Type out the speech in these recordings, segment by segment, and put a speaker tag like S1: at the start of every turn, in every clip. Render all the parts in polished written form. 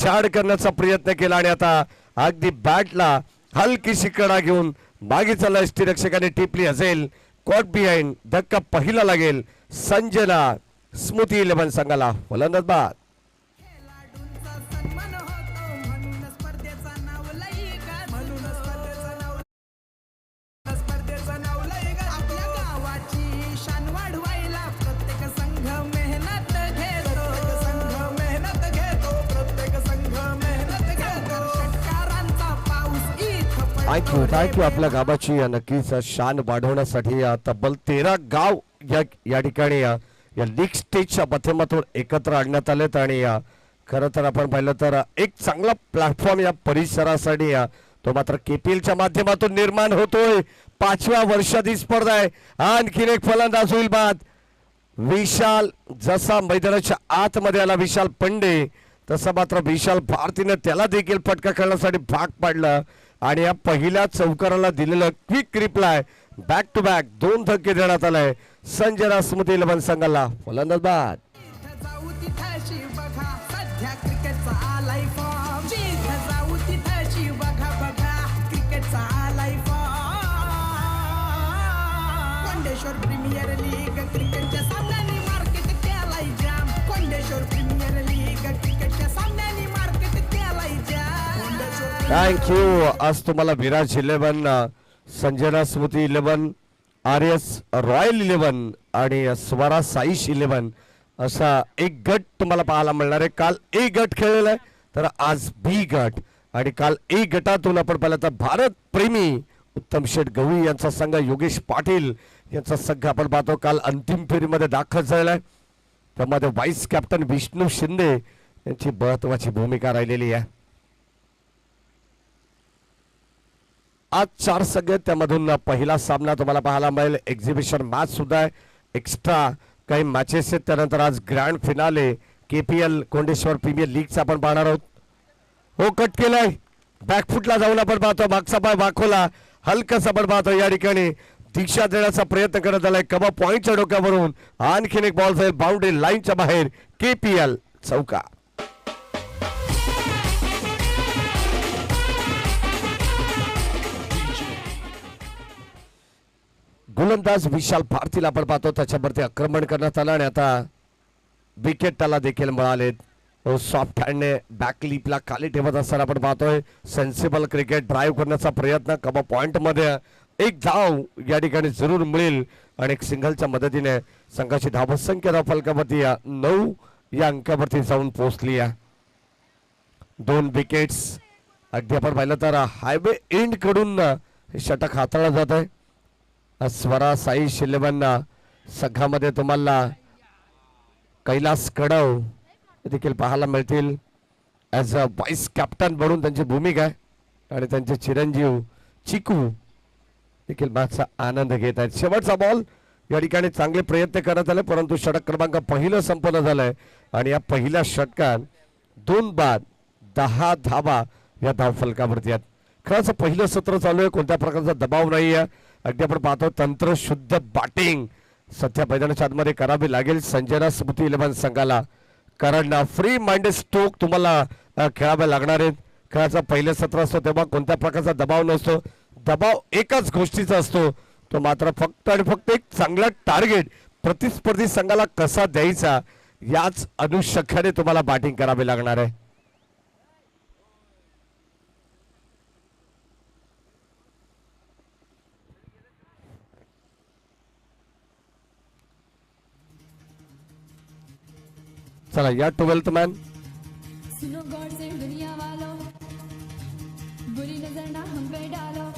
S1: छाड करण्याचा प्रयत्न केला आणि आता अगदी बॅटला हलकीशी कडा घेऊन मागे चालला यष्टीरक्षकाने टिपली असेल. कॉट बिहाइंड धक्का पहिला लागेल संजना स्मृती 11 संघाला. फलंदाज बाद. थँक्यू आपल्या गावाची नक्कीच शान वाढवण्यासाठी तब्बल 13 गाव या ठिकाणी या लीग स्टेजच्या माध्यमातून एकत्र आणण्यात आलेत आणि खरं तर आपण पाहिलं तर एक चांगला प्लॅटफॉर्म या परिसरासाठी तो मात्र केपीएलच्या माध्यमातून निर्माण होतोय. 5व्या वर्षात ही स्पर्धा आहे. आणखीन एक फलंदाज होईल बाद. विशाल जसा मैदानाच्या आतमध्ये आला विशाल पंडे तसा मात्र विशाल भारतीने त्याला देखील फटका खेळण्यासाठी भाग पाडला आणि या पहिल्या चौकाराला दिलेलं quick reply back to back 2 धक्के देण्यात आलाय संजना स्मृती 11 संघाला. फलंदाज बाद.
S2: प्रीमियर लीग क्रिकेटच्या सामन्यांनी मार्केट केलाय जाम. कोंडेश्वर प्रीमियर लीग क्रिकेटच्या सामन्यांनी मार्केट केलाय जाम.
S1: थँक्यू. आज तुम्हाला विराज 11 संजना स्मृती 11 RS रॉयल 11 आणि स्वरा साईश 11 असा एक गट तुम्हाला पाहायला मिळणार आहे. काल A गट खेळलेला आहे तर आज B गट आणि काल A गटातून आपण पाहिलं तर भारत प्रेमी उत्तम शेठ गवळी यांचा संघ योगेश पाटील यांचा संघ आपण पाहतो काल अंतिम फेरीमध्ये दाखल झालेला आहे. त्यामध्ये व्हाईस कॅप्टन विष्णू शिंदे यांची महत्वाची भूमिका राहिलेली आहे. आज 4 संघ त्यामधून पहिला सामना तुम्हाला पाहायला मिळेल. एक्झिबिशन मॅच सुद्धा आहे. एक्स्ट्रा काही मॅचेस आहेत. त्यानंतर आज grand finale KPL Kondeshwar premier लीगचा आपण पाहणार आहोत. हो कट केलाय बॅकफुटला जाऊन आपण पाहतो. मागचा पाय वाखोला हलकाच आपण पाहतो या ठिकाणी दिशा देण्याचा प्रयत्न करत आलाय. कबा पॉइंटच्या डोक्यावरून आणखीन एक बॉल जाईल बाउंड्री लाईनच्या बाहेर. KPL चौका. गोलंदाज विशाल भारतीला आपण पाहतो त्याच्यावरती आक्रमण करण्यात आलं आणि आता विकेट त्याला देखील मिळालेत. सॉफ्ट हँडने बॅक लिपला खाली ठेवत असताना आपण पाहतोय सेन्सिबल क्रिकेट ड्राईव्ह करण्याचा प्रयत्न. कबा पॉइंट मध्ये एक धाव या ठिकाणी जरूर मिळेल आणि एक सिंगलच्या मदतीने संघाची धावसंख्या धाव फलकावरती 9 या अंकावरती जाऊन पोहोचली आहे. 2 विकेट्स अगदी आपण पाहिलं तर हायवे एंड कडून हे षटक हाताळलं जात आहे. स्वरा साई 11 संघामध्ये तुम्हाला कैलास कडव देखील पाहायला मिळतील. ॲज अ व्हाईस कॅप्टन म्हणून त्यांची भूमिका आहे आणि त्यांचे चिरंजीव चिकू देखील मॅचचा आनंद घेत आहेत. शेवटचा बॉल या ठिकाणी चांगले प्रयत्न करत आले परंतु षटक क्रमांक पहिलं संपन्न झालंय आणि या पहिल्या षटकात 2 बाद 10 धावा या धाव फलकावरती आहेत. खरंच पहिलं सत्र चालू आहे. कोणत्या प्रकारचा दबाव नाही आहे. अगदी आपण पाहतो तंत्र शुद्ध बॅटिंग सध्या मैदानाच्या आतमध्ये करावी लागेल संजना स्मृती 11 संघाला. कारण फ्री माइंडेड स्ट्रोक तुम्हाला खेळावे लागणार आहेत. खेळाचं पहिलं सत्र असतो तेव्हा कोणत्या प्रकारचा दबाव नसतो. दबाव एकाच गोष्टीचा असतो तो मात्र फक्त आणि फक्त एक चांगला टार्गेट प्रतिस्पर्धी संघाला कसा द्यायचा याच अनुषंगाने तुम्हाला बॅटिंग करावी लागणार आहे. चला या 12th मॅन
S3: सुनो गॉड से दुनिया वालों बुरी नजर ना हम पे डालो.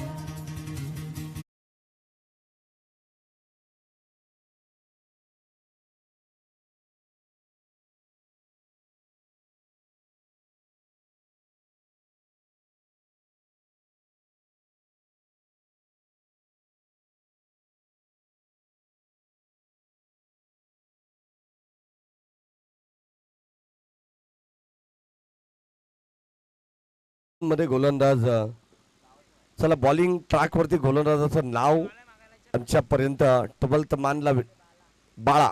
S1: मध्ये गोलंदाज चला बॉलिंग ट्रॅक वरती गोलंदाजाचं नाव आमच्यापर्यंत 12th मॅनला बाळा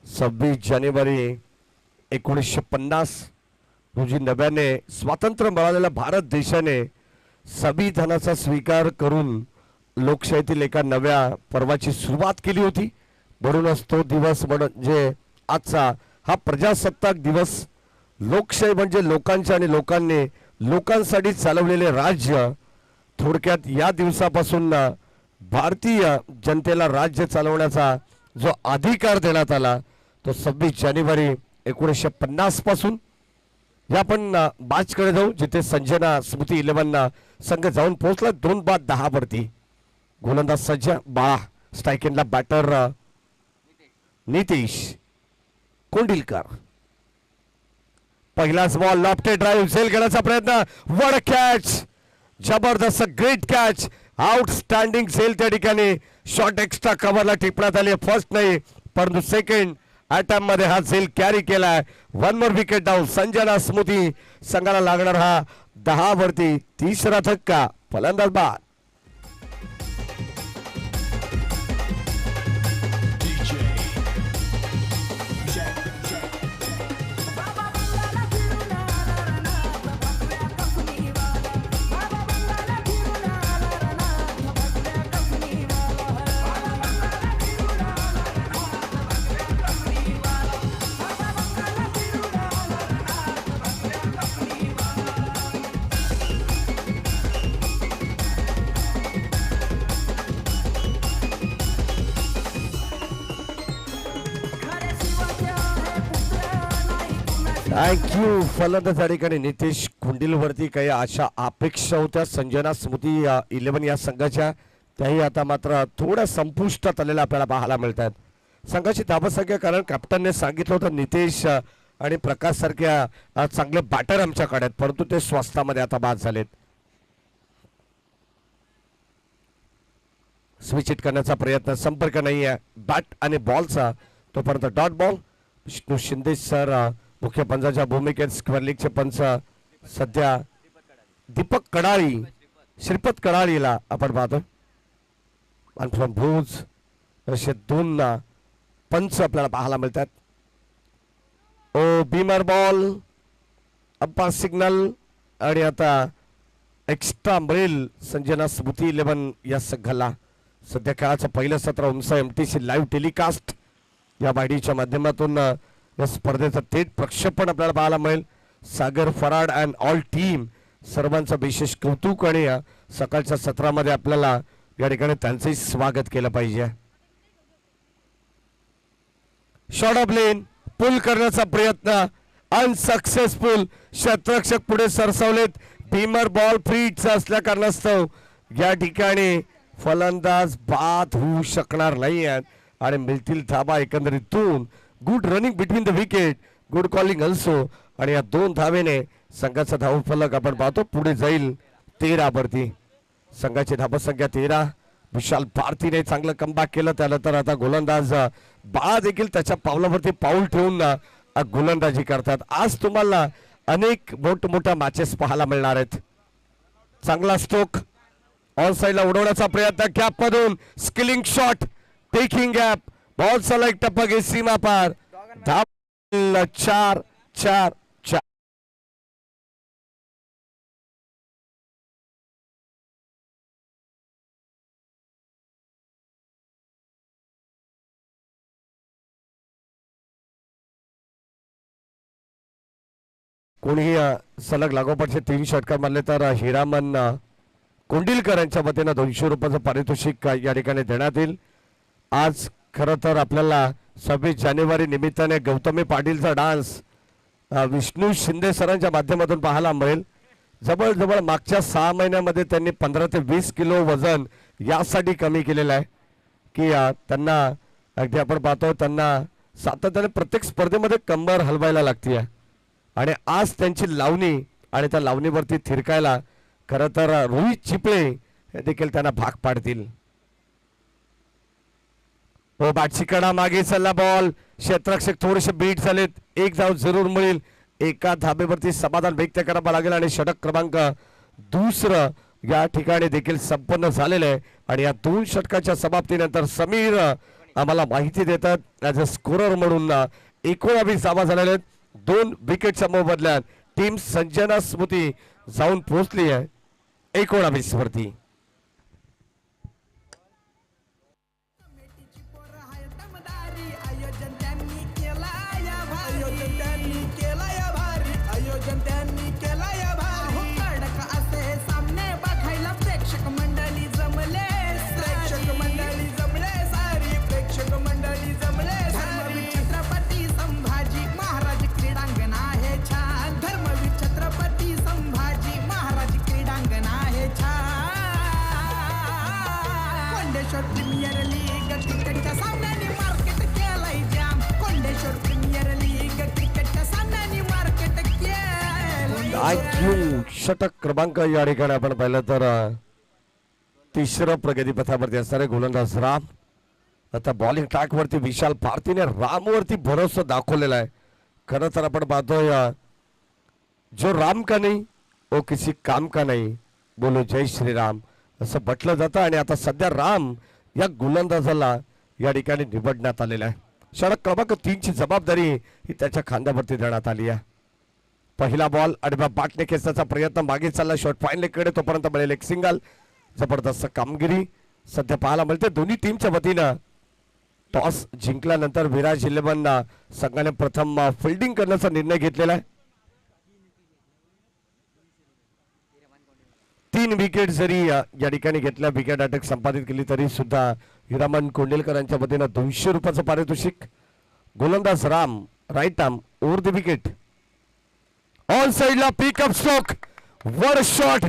S1: 26 जानेवारी 1950 रोजी नव्याने स्वातंत्र्य मिळालेल्या भारत देशाने संविधानाचा स्वीकार करून लोकशाहीतील एका नव्या पर्वाची सुरुवात केली होती. म्हणूनच तो दिवस म्हणजे आजचा हा प्रजासत्ताक दिवस. लोकशाही म्हणजे लोकांचे आणि लोकांनी लोकांसाठी चालवलेले राज्य. थोडक्यात या दिवसापासून भारतीय जनतेला राज्य चालवण्याचा जो अधिकार देण्यात आला तो 26 जानेवारी 1950 पासून. या आपण मॅचकडे जाऊ जिथे संजना स्मृती 11 संघ जाऊन पोहोचला 2-10 वरती. गोलंदाज सज्ज बाळा, स्ट्रायकिंगला बॅटर नितेश कोंडिलकर. पहिलाच बॉल, लॉफ्टेड ड्राईव्ह, झेल घेण्याचा प्रयत्न, वड कॅच, जबरदस्त ग्रेट कॅच, आउटस्टँडिंग झेल त्या ठिकाणी. शॉट एक्स्ट्रा कव्हरला टिपण्यात आली. फर्स्ट नाही परंतु सेकंड अटॅम्प मध्ये हा झेल कॅरी केलाय. 1 मोर विकेट डाऊन. संजना स्मृती संघाला लागणार हा 10 वरती तिसरा धक्का. फलंदाज बाद. थँक्यू. फलंदाज या ठिकाणी नितेश कुंडीलवरती काही आशा अपेक्षा होत्या संजना स्मृती 11 या संघाच्या, त्याही आता मात्र थोड्या संपुष्टात आलेल्या आपल्याला पाहायला मिळतात. संघाची धावसंख्या कारण कॅप्टनने सांगितलं होतं नितेश आणि प्रकाश सारख्या चांगले बॅटर आमच्याकडे आहेत, परंतु ते स्वास्थ्यामध्ये आता बाद झालेत. स्विच हिट करण्याचा प्रयत्न, संपर्क नाही आहे बॅट आणि बॉलचा, तोपर्यंत dot ball. Vishnu Shinde sir मुख्य पंचाच्या भूमिकेत स्क्वेअर लीगचे पंच सध्या दीपक कडाळी, श्रीपत कडाळीला आपण पाहतो. फ्रॉम भुज असे 2 पंच आपल्याला पाहायला मिळतात. ओ बीमर बॉल, अप्पा सिग्नल आणि आता एक्स्ट्रा मिळेल संजना स्मृती 11 या संघाला. सध्या खेळाचं पहिलं सत्र उमसा MTC लाईव्ह टेलिकास्ट या बायडीच्या माध्यमातून या स्पर्धेचं थेट प्रक्षेपण आपल्याला पाहायला मिळेल. सागर फराड अँड ऑल टीम सर्वांचं विशेष कौतुक आणि सकाळच्या सत्रामध्ये आपल्याला या ठिकाणी त्यांचंही स्वागत केलं पाहिजे. शॉर्ट ऑफ लेन पुल करण्याचा प्रयत्न अनसक्सेसफुल. क्षेत्ररक्षक पुढे सरसावलेत. भीमर बॉल फ्रीटचा असल्या कारणास्तव या ठिकाणी फलंदाज बाद होऊ शकणार नाही आणि मिळतील धाबा एकंदरीत 2. Good running between the wicket, good calling also. आणि या 2 धावेने संघाचा धावफलक आपण पाहतो पुढे जाईल 13 वरती. संघाची धावसंख्या 13. विशाल भारतीने चांगलं कमबॅक केलं, त्यानंतर आता गोलंदाज बाळा देखील त्याच्या पावलावरती पाऊल ठेवून गोलंदाजी करतात. आज तुम्हाला अनेक मोठमोठ्या मॅचेस पाहायला मिळणार आहेत. चांगला स्ट्रोक ऑन साइडला उडवण्याचा प्रयत्न, गॅप मधून स्किलिंग शॉट, टेकिंग गॅप, बॉलचा एक टप्पा घे सीमा पार. धाव 4-4-4. कोणीही सलग लागोपाठचे 3 षटकार मारले तर हिरामन कोंडिलकर यांच्या वतीनं 200 रुपयाचं पारितोषिक या ठिकाणी देण्यात येईल. आज खरं तर आपल्याला 26 जानेवारी निमित्ताने गौतमी पाटीलचा डान्स विष्णू शिंदे सरांच्या माध्यमातून पाहायला मिळेल. जवळजवळ मागच्या 6 महिन्यामध्ये त्यांनी 15 ते 20 किलो वजन यासाठी कमी केलेलं आहे की त्यांना अगदी आपण पाहतो त्यांना सातत्याने प्रत्येक स्पर्धेमध्ये कंबर हलवायला लागते आणि आज त्यांची लावणी आणि त्या लावणीवरती थिरकायला खरं तर रोहित चिपळे हे देखील त्यांना भाग पाडतील. हो बॅटची कडा मागे चालला बॉल, क्षेत्ररक्षक थोडेसे बीट झालेत. 1 धाव जरूर मिळेल. एका धाबेवरती समाधान व्यक्त करावं लागेल आणि षटक क्रमांक 2 या ठिकाणी देखील संपन्न झालेलं आहे. आणि या 2 षटकाच्या समाप्तीनंतर समीर आम्हाला माहिती देतात ॲज अ स्कोरर म्हणून 19 धावा झालेल्या आहेत. 2 विकेटच्या मोबदल्यात टीम संजना स्मृती जाऊन पोहोचली आहे 19 वरती.
S2: कमिटीची पोरं हाय दमदारी आयोजन त्यांनी केलं या भारी आयोजन त्यांनी केलं या भारी आयोजन त्यांनी केलं या भारी कडक असे सामने बघायला प्रेक्षक मंडळी जमले सारी प्रेक्षक मंडळी जमले सारी छत्रपती संभाजी महाराज क्रीडांगण आहे छान धर्मवीर छत्रपती संभाजी महाराज क्रीडांगण आहे छान कोंडेश्वर प्रीमियर लीग क्रिकेटच्या सामन्यांनी मार्केट केलंय जाम कोंडेश्वर प्रीमियर लीग क्रिकेटच्या सामन्यांनी मार्केट केलंय
S1: IQ षटक क्रमांक या ठिकाणी आपण पाहिलं तर तिसरं प्रगतीपथावरती असणारे गोलंदाज राम. आता बॉलिंग ट्रॅक वरती विशाल भारतीने रामवरती भरोसा दाखवलेला आहे. खरं तर आपण पाहतोय जो राम का नाही वो किसी काम का नाही बोलो जय श्रीराम असं म्हटलं जातं. आणि आता सध्या राम या गोलंदाजाला या ठिकाणी निवडण्यात आलेला आहे. षटक क्रमांक 3 ची जबाबदारी ही त्याच्या खांद्यावरती देण्यात आली आहे. पहिला बॉल आडव्या बाटने खेचण्याचा प्रयत्न मागे चालला शॉर्ट फाईनल कडे तोपर्यंत मिळेल एक सिंगल. जबरदस्त कामगिरी सध्या पाहायला मिळते दोन्ही टीमच्या वतीनं. टॉस जिंकल्यानंतर विराज 11 संघाने प्रथम फिल्डिंग करण्याचा निर्णय घेतलेला आहे. 3 विकेट जरी या ठिकाणी घेतल्या विकेट अटक संपादित केली तरी सुद्धा हिरामन कोंडेलकर यांच्या वतीनं 200 रुपयाचं पारितोषिक. गोलंदाज Ram right arm over the wicket on साइडला पिकअप स्ट्रोक वर शॉट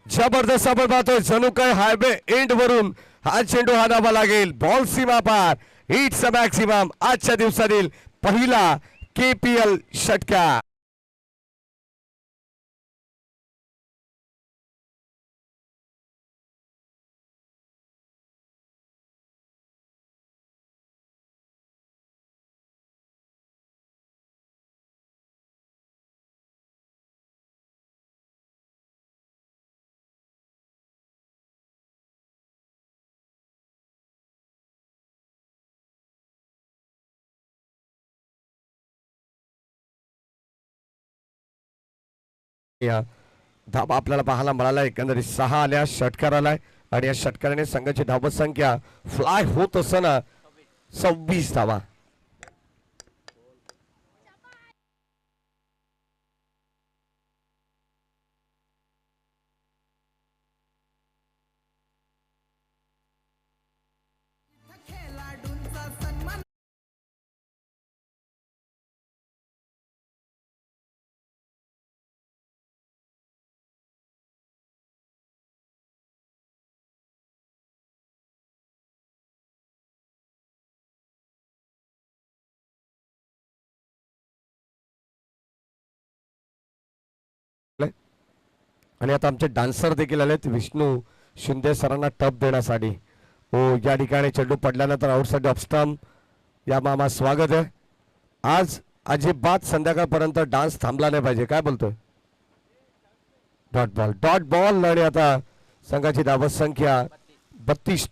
S1: जबरदस्त आपण पाहतोय जणू काय हायवे एंड वरून हा चेंडू हाणावा लागेल. बॉल सीमा पार इट्स अ मॅक्सिमम आजच्या दिवसातील पहिला KPL षटकार. या धाबा आपल्याला पाहायला मिळाला एकंदरीत 6 आल्या षटकार आलाय आणि या षटकाराने संघाची धावत संख्या फ्लाय होत असताना 26 धावा.
S2: खेळाडूंचा सन्मान
S1: आणि आता आमचे डान्सर देखील आलेत विष्णू शिंदे सरांना टप देण्यासाठी. हो या ठिकाणी चेंडू पडल्यानंतर आउटसाइड ऑफ स्टंप या मामा स्वागत आहे. आज अजिबात संध्याकाळपर्यंत डान्स थांबला नाही पाहिजे काय बोलतोय. डॉट बॉल आणि आता संघाची धावत संख्या 32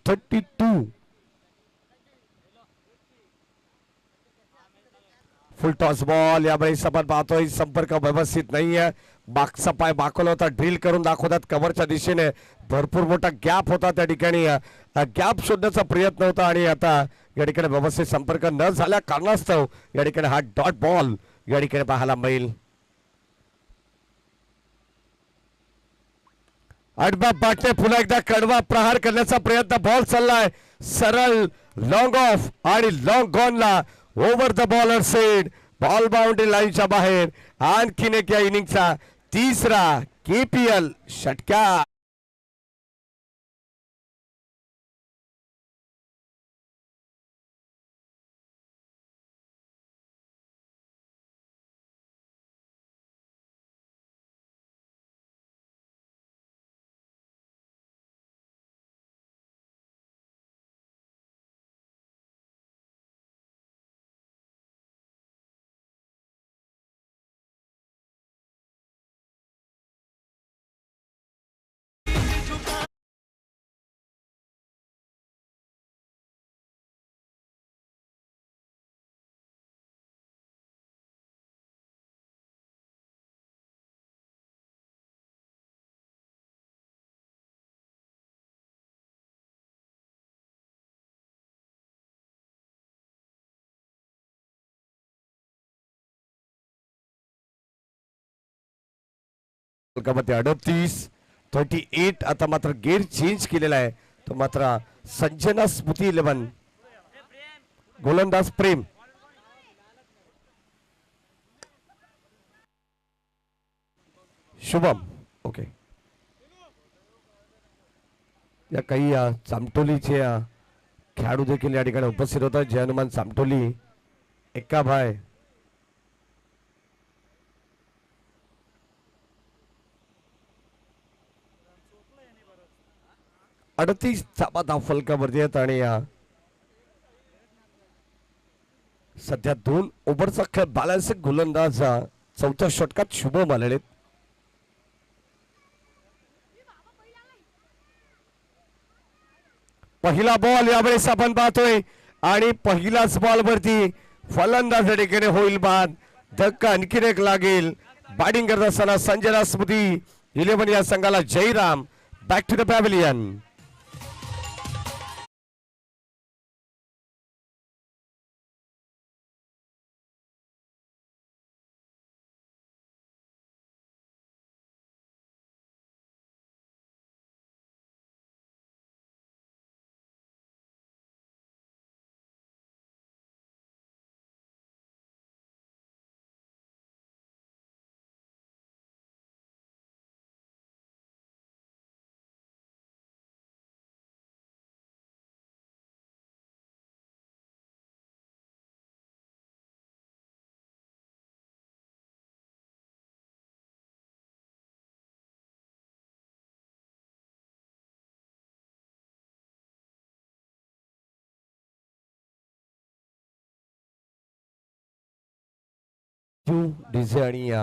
S1: फुल टॉस बॉल यावेळी आपण पाहतोय संपर्क व्यवस्थित नाहीये. मागचा पाय बाकवला होता ड्रिल करून दाखवतात कव्हरच्या दिशेने भरपूर मोठा गॅप होता त्या ठिकाणी गॅप शोधण्याचा प्रयत्न होता आणि आता या ठिकाणी व्यवस्थित संपर्क न झाल्या कारणास्तव या ठिकाणी हा डॉट बॉल या ठिकाणी पाहायला मिळेल. आडव्या बाटने पुन्हा एकदा कडवा प्रहार करण्याचा प्रयत्न बॉल चाललाय सरळ लॉंग ऑफ आणि लॉंग गॉनला over the bowler said ball boundary लाईनच्या बाहेर. आणखीन एक या इनिंगचा तिसरा KPL षटकार. फलकामध्ये 38 आता मात्र गेअर चेंज केलेला आहे तो मात्र संजना स्मृती 11 गोलंदाज प्रेम शुभम ओके या काही चामटोलीचे खेळाडू देखील या ठिकाणी उपस्थित होतात जय हनुमान चामटोली एक्का भाई 38 धाबा धाव फलकावरती आहेत आणि सध्या 2 ओव्हरचा खेळ बॅलन्स गोलंदाज चौथ्या षटकात शुभम आलेले पहिला बॉल यावेळेस आपण पाहतोय आणि पहिलाच बॉल वरती फलंदाज ठिकाणी होईल बाद धक्का आणखीन एक लागेल बॅटिंग करत असताना संजना स्मृती 11 या संघाला Jayaram back to the pavilion DJ आणि या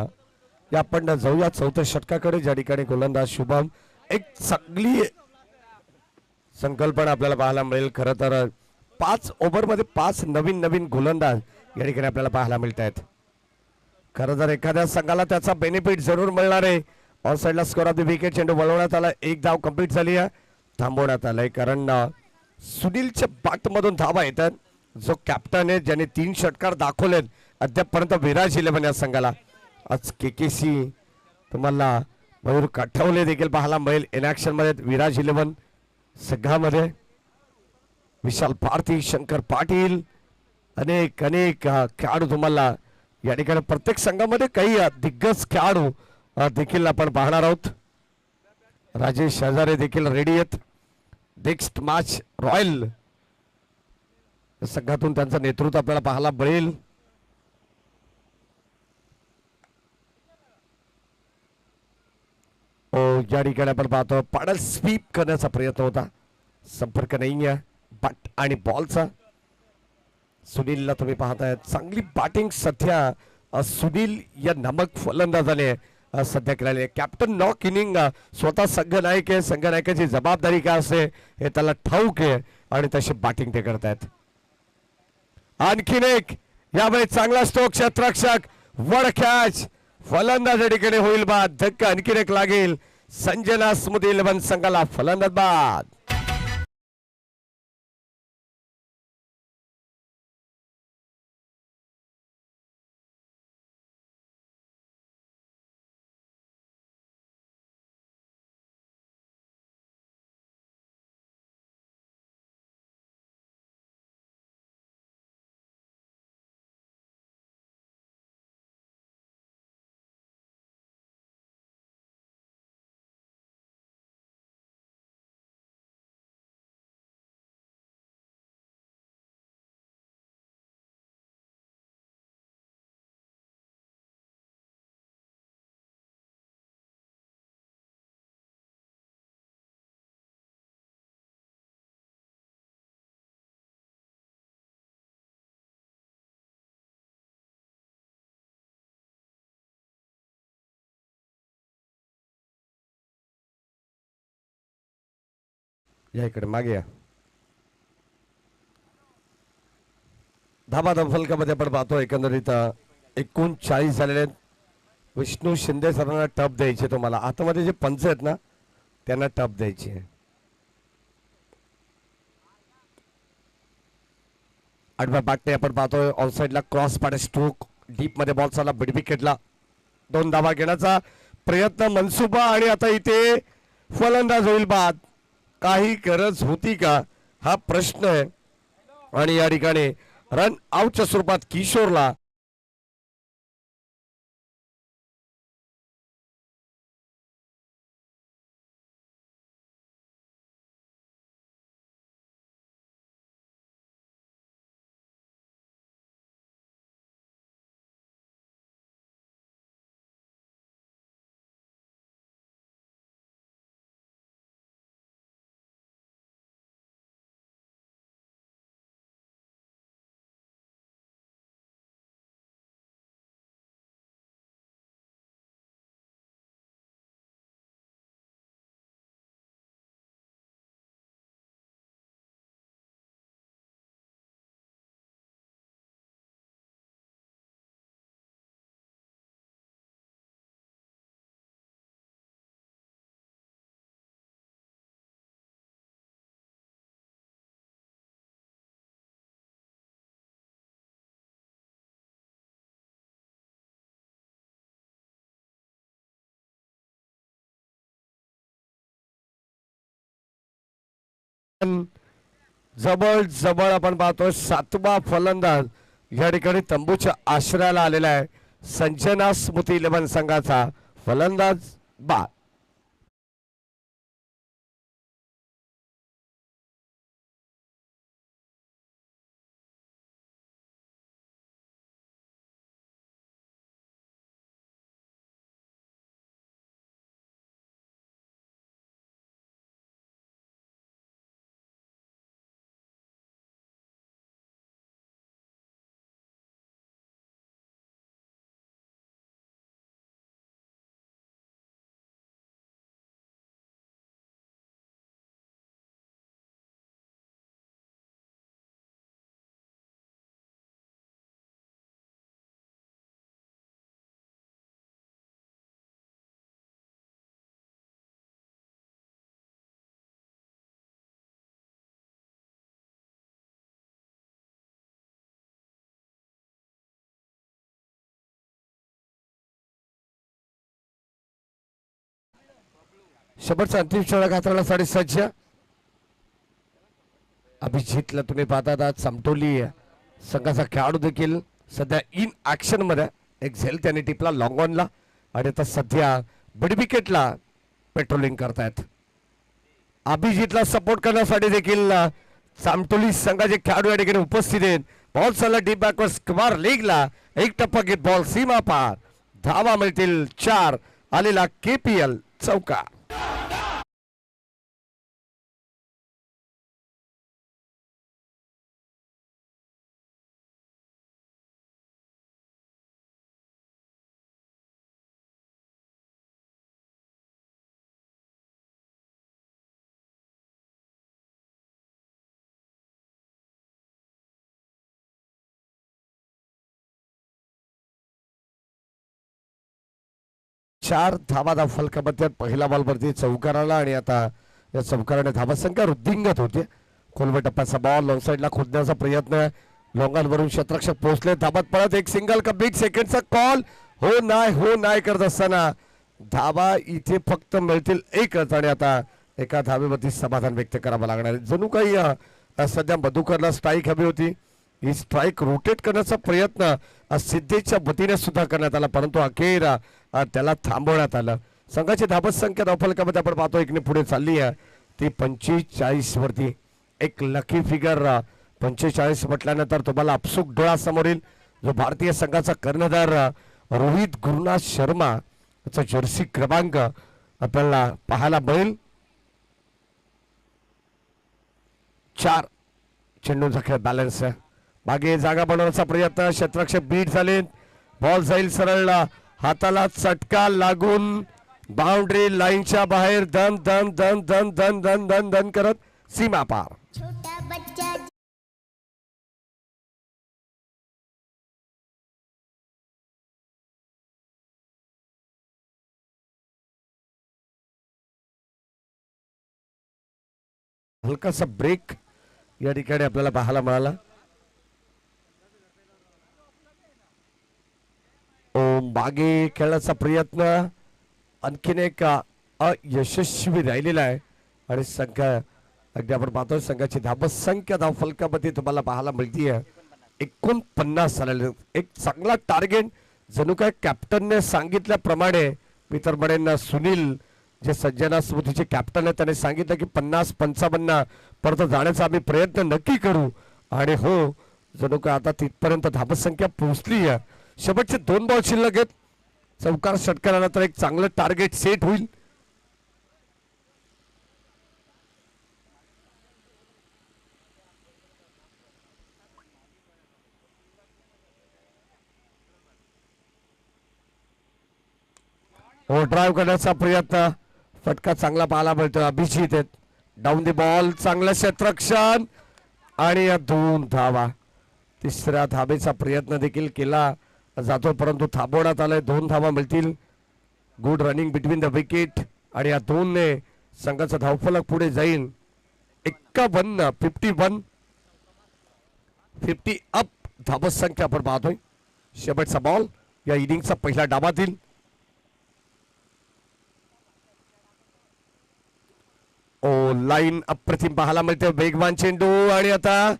S1: आपण जाऊया चौथ्या षटकाकडे ज्या ठिकाणी गोलंदाज शुभम एक चांगली संकल्पना आपल्याला पाहायला मिळेल खरं तर 5 ओव्हरमध्ये 5 नवीन गोलंदाज या ठिकाणी आपल्याला पाहायला मिळत आहेत खरं तर एखाद्या संघाला त्याचा बेनिफिट जरूर मिळणार आहे ऑन साइडला स्कोर ऑफ द विकेट चेंडू वळवण्यात आला एक धाव कंप्लीट झाली आहे थांबवण्यात आलाय कारण सुनीलच्या बॅट मधून धावा येतात जो कॅप्टन आहे ज्याने 3 षटकार दाखवलेत अद्यापपर्यंत विराज 11 या संघाला आज केकेसी तुम्हाला मयूर काठवले देखील पाहायला मिळेल इन ऍक्शन मध्ये विराज 11 संघामध्ये विशाल भारती शंकर पाटील अनेक खेळाडू तुम्हाला या ठिकाणी प्रत्येक संघामध्ये काही दिग्गज खेळाडू देखील आपण पाहणार आहोत राजेश हजारे देखील रेडी आहेत नेक्स्ट मॅच रॉयल संघातून त्यांचं नेतृत्व आपल्याला पाहायला मिळेल या ठिकाणी आपण पाहतो पाडल स्वीप करण्याचा प्रयत्न होता संपर्क नाही आहे बॅट आणि बॉलचा सुनीलला तुम्ही पाहताय चांगली बॅटिंग सध्या सुनील या नमक फलंदाजाने सध्या केलेली आहे कॅप्टन नॉक इनिंग स्वतः संघ नायक आहे संघ नायकाची जबाबदारी काय असते हे त्याला ठाऊक आहे आणि तशी बॅटिंग ते करतायत आणखीन एक यावेळी चांगला स्ट्रोक क्षेत्ररक्षक वड कॅच फलंदाज ठिकाणी होईल बाद धक्का आणखीन एक लागेल संजना स्मृती 11 संघाला फलंदाज बाद या इकडे मागे या धाबा धाव फलकामध्ये आपण पाहतो एकंदरीत 39 झालेले विष्णू शिंदे सरांना टप द्यायचे तुम्हाला आतमध्ये जे पंच आहेत ना त्यांना टप द्यायचे आठव्या बॅटने आपण पाहतोय ऑफसाइडला क्रॉस पाडे स्ट्रोक डीप मध्ये बॉल चालला मिड विकेटला 2 धावा घेण्याचा प्रयत्न मनसुबा आणि आता इथे फलंदाज होईल बाद. काही गरज होती का हा प्रश्न आहे आणि या ठिकाणी रन आउटच्या स्वरूपात किशोरला जवळ जवळ आपण पाहतोय 7वा फलंदाज या ठिकाणी तंबूच्या आश्रयाला आलेला आहे. संजना स्मृती 11 संघाचा फलंदाज बाद. शेवटचा अंतिम षटक हाताळण्यासाठी सज्ज. अभिजितला तुम्ही पाहतात आज समतोली संघाचा खेळाडू देखील सध्या इन ऍक्शन मध्ये एक झेल त्याने टिपला लॉंग ऑनला आणि आता सध्या बिड विकेटला पेट्रोलिंग करतायत. अभिजितला सपोर्ट करण्यासाठी देखील चामटोली संघाचे खेळाडू या ठिकाणी उपस्थित आहेत. बॉल चालला डीप बॅकवर्ड स्क्वेअर लेगला एक टप्पा घेत बॉल सीमा पार. धावा मिळतील 4. आलेला KPL चौका. चार धावा फलकामध्ये पहिला बॉल वरती चौकाराला आणि आता या चौकाराने धावा संख्या वृद्धिंगत होते. खोलवर टप्प्याचा बॉल लॉंग साईडला खोदण्याचा प्रयत्न. लॉंगांवरून क्षेत्ररक्षक पोहोचले धाबत परत एक सिंगल का बिग सेकंडचा कॉल हो नाही करत असताना धावा इथे फक्त मिळतील एकच आणि आता एका धावेवरती समाधान व्यक्त करावं लागणार आहे. जणू काही सध्या मधुकरला स्ट्राईक हवी होती. ही स्ट्राईक रोटेट करण्याचा प्रयत्न सिद्धेच्या वतीने सुद्धा करण्यात आला परंतु अखेर त्याला थांबवण्यात आलं. संघाची धाबत संख्या धावफलकामध्ये आपण पाहतो एकने पुढे चालली आहे ती 45 वरती. एक लकी फिगर 45 म्हटल्यानंतर तुम्हाला अपसूक डोळा समोर येईल. जो भारतीय संघाचा कर्णधार रोहित गुरुनाथ शर्मा याचा जर्सी क्रमांक आपल्याला पाहायला मिळेल. 4 चेंडूचा खेळ बॅलन्स मागे जागा बनवण्याचा प्रयत्न. क्षेत्ररक्षक बीट झाले. बॉल जाईल सरळ हाताला चटका लागून बाउंड्री लाईनच्या बाहेर दन दन दन दन दन दन दन दन करत सीमा पार. हलकासा ब्रेक या ठिकाणी आपल्याला पाहायला मिळाला. मागे खेळण्याचा प्रयत्न आणखीन एक अयशस्वी राहिलेला आहे आणि संघ अगदी आपण पाहतोय संघाची धावसंख्या धावफलकामध्ये तुम्हाला पाहायला मिळतीये 49 झालेले. एक चांगला टार्गेट जणू काय कॅप्टनने सांगितल्याप्रमाणे मी तर म्हणेन सुनील जे संजना स्मृतीचे कॅप्टन आहेत त्याने सांगितलं की 50-55 परत जाण्याचा आम्ही प्रयत्न नक्की करू आणि हो जणू काय आता तिथपर्यंत धावसंख्या पोहोचली आहे. शेवटचे 2 बॉल शिल्लक आहेत. चौकार षटकारानंतर एक चांगलं टार्गेट सेट होईल. ड्राईव्ह करण्याचा प्रयत्न फटका चांगला पाहायला मिळतो. अभिजित आहेत डाऊन द बॉल चांगलं क्षेत्ररक्षण आणि 2 धावा. तिसऱ्या धाबेचा प्रयत्न देखील केला जातो परंतु थांबवण्यात आलाय. 2 धावा मिळतील. Good running between the wicket आणि या 2 ने संघाचा धावफलक पुढे जाईल. 51 50 अप धावसंख्या आपण पाहतोय. शेवटचा बॉल या इनिंगचा पहिल्या डावातील. लाईन अप्रतिम पाहायला मिळते. वेगवान चेंडू आणि आता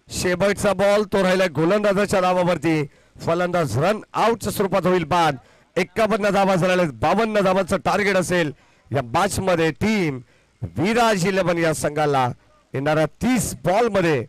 S1: शेवटचा बॉल तो राहिला गोलंदाजाच्या धावावरती. फलंदाज रन आउटच्या स्वरूपात होईल बाद. 51 धावा झालेल्या 52 धावांचं टार्गेट असेल या मॅच मध्ये. टीम विराज 11 या संघाला येणाऱ्या 30 बॉल मध्ये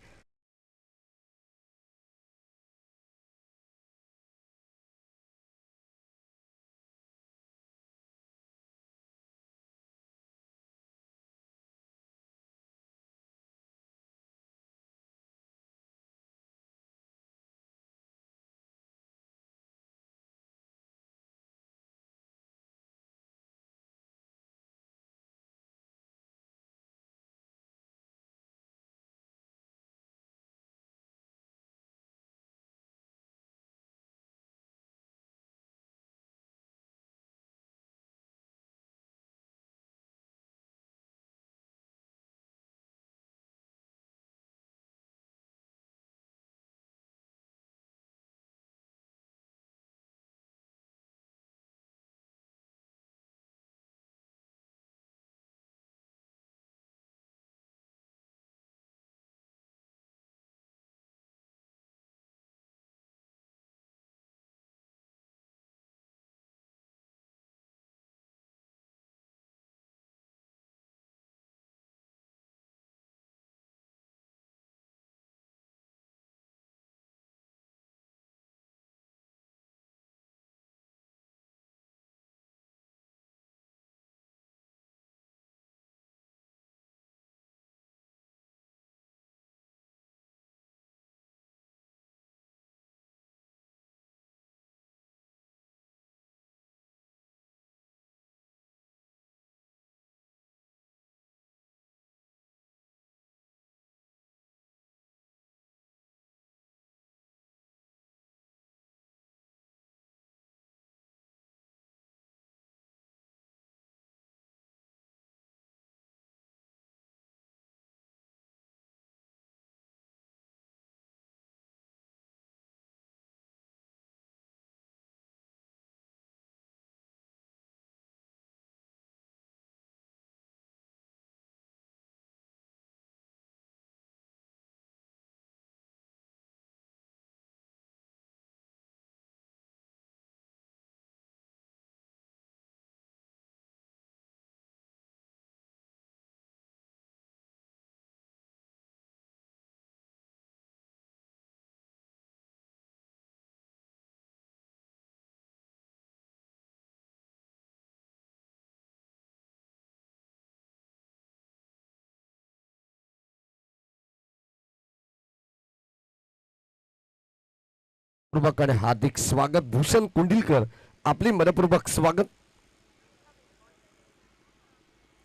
S1: पूर्वक हार्दिक स्वागत. भूषण कुंडिलकर आपली मनपूर्वक स्वागत.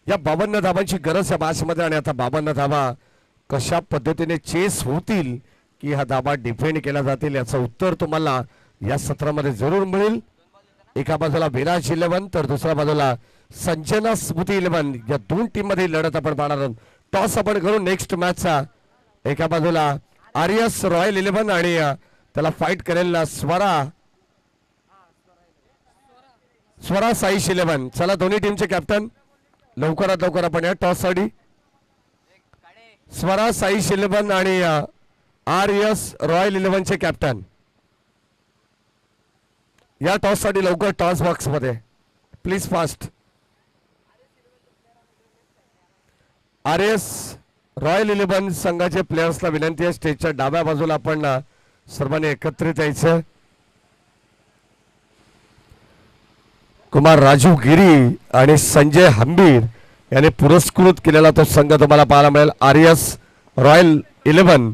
S1: या 52 धावांची गरज या मॅच मध्ये आणि आता 52 धावा कशा पद्धतीने चेस होतील की हा धावा डिफेंड केला जातील याचं उत्तर तुम्हाला या सत्रामध्ये जरूर मिळेल. एका बाजूला विराज 11 तर दुसऱ्या बाजूला संजना स्मृती 11 या 2 टीम मध्ये लढत आपण पाहणार आहोत. टॉस आपण करू नेक्स्ट मॅचचा. एका बाजूला आर्यस रॉयल 11 आणि त्याला फाईट करेल स्वरा स्वरा साईश 11. चला दोन्ही टीमचे कॅप्टन लवकरात लवकर आपण या टॉस साठी. स्वरा साईश 11 आणि RS रॉयल 11 चे कॅप्टन या टॉस साठी लवकर टॉस बॉक्स मध्ये प्लीज फास्ट. RS रॉयल 11 संघाचे प्लेयर्सला विनंती आहे स्टेजच्या डाव्या बाजूला आपण सर्वांनी एकत्रित यायचं. कुमार राजू गिरी आणि संजय हंबीर यांनी पुरस्कृत केलेला तो संघ तुम्हाला पाहायला मिळेल RS रॉयल 11.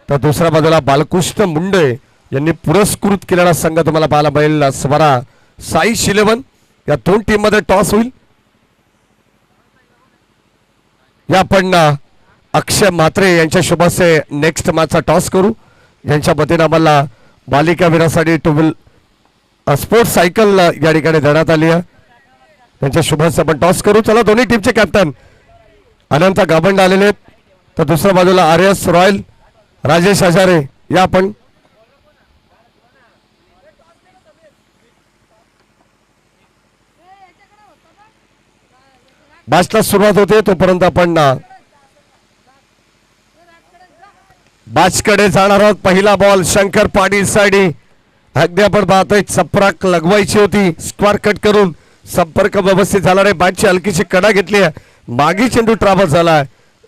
S1: तर दुसऱ्या बाजूला बालकृष्ण मुंडे यांनी पुरस्कृत केलेला संघ तुम्हाला पाहायला मिळेल स्वरा साईश 11. या दोन टीम मध्ये टॉस होईल. या आपण अक्षय म्हात्रे यांच्या शुभाचे नेक्स्ट मॅचचा टॉस करू. यांच्या वतीने आम्हाला बालिका वीरासाठी टू व्हील स्पोर्ट्स सायकल या ठिकाणी देण्यात आली आहे. त्यांच्या शुभाचे आपण टॉस करू. चला दोन्ही टीमचे कॅप्टन अनंत गाभंड आलेले आहेत. तर दुसऱ्या बाजूला RS रॉयल राजेश हजारे या आपण मॅचला सुरुवात होते तोपर्यंत आपण बाजकडे जाणार आहोत. पहिला बॉल शंकर पाटील साठी. अगदी आपण पाहतोय चपराक लगवायची होती स्क्वेअर कट करून संपर्क व्यवस्थित झाला नाही. बॅटची हलकीशी कडा घेतली आहे. मागे चेंडू ट्रॅव्हल झाला.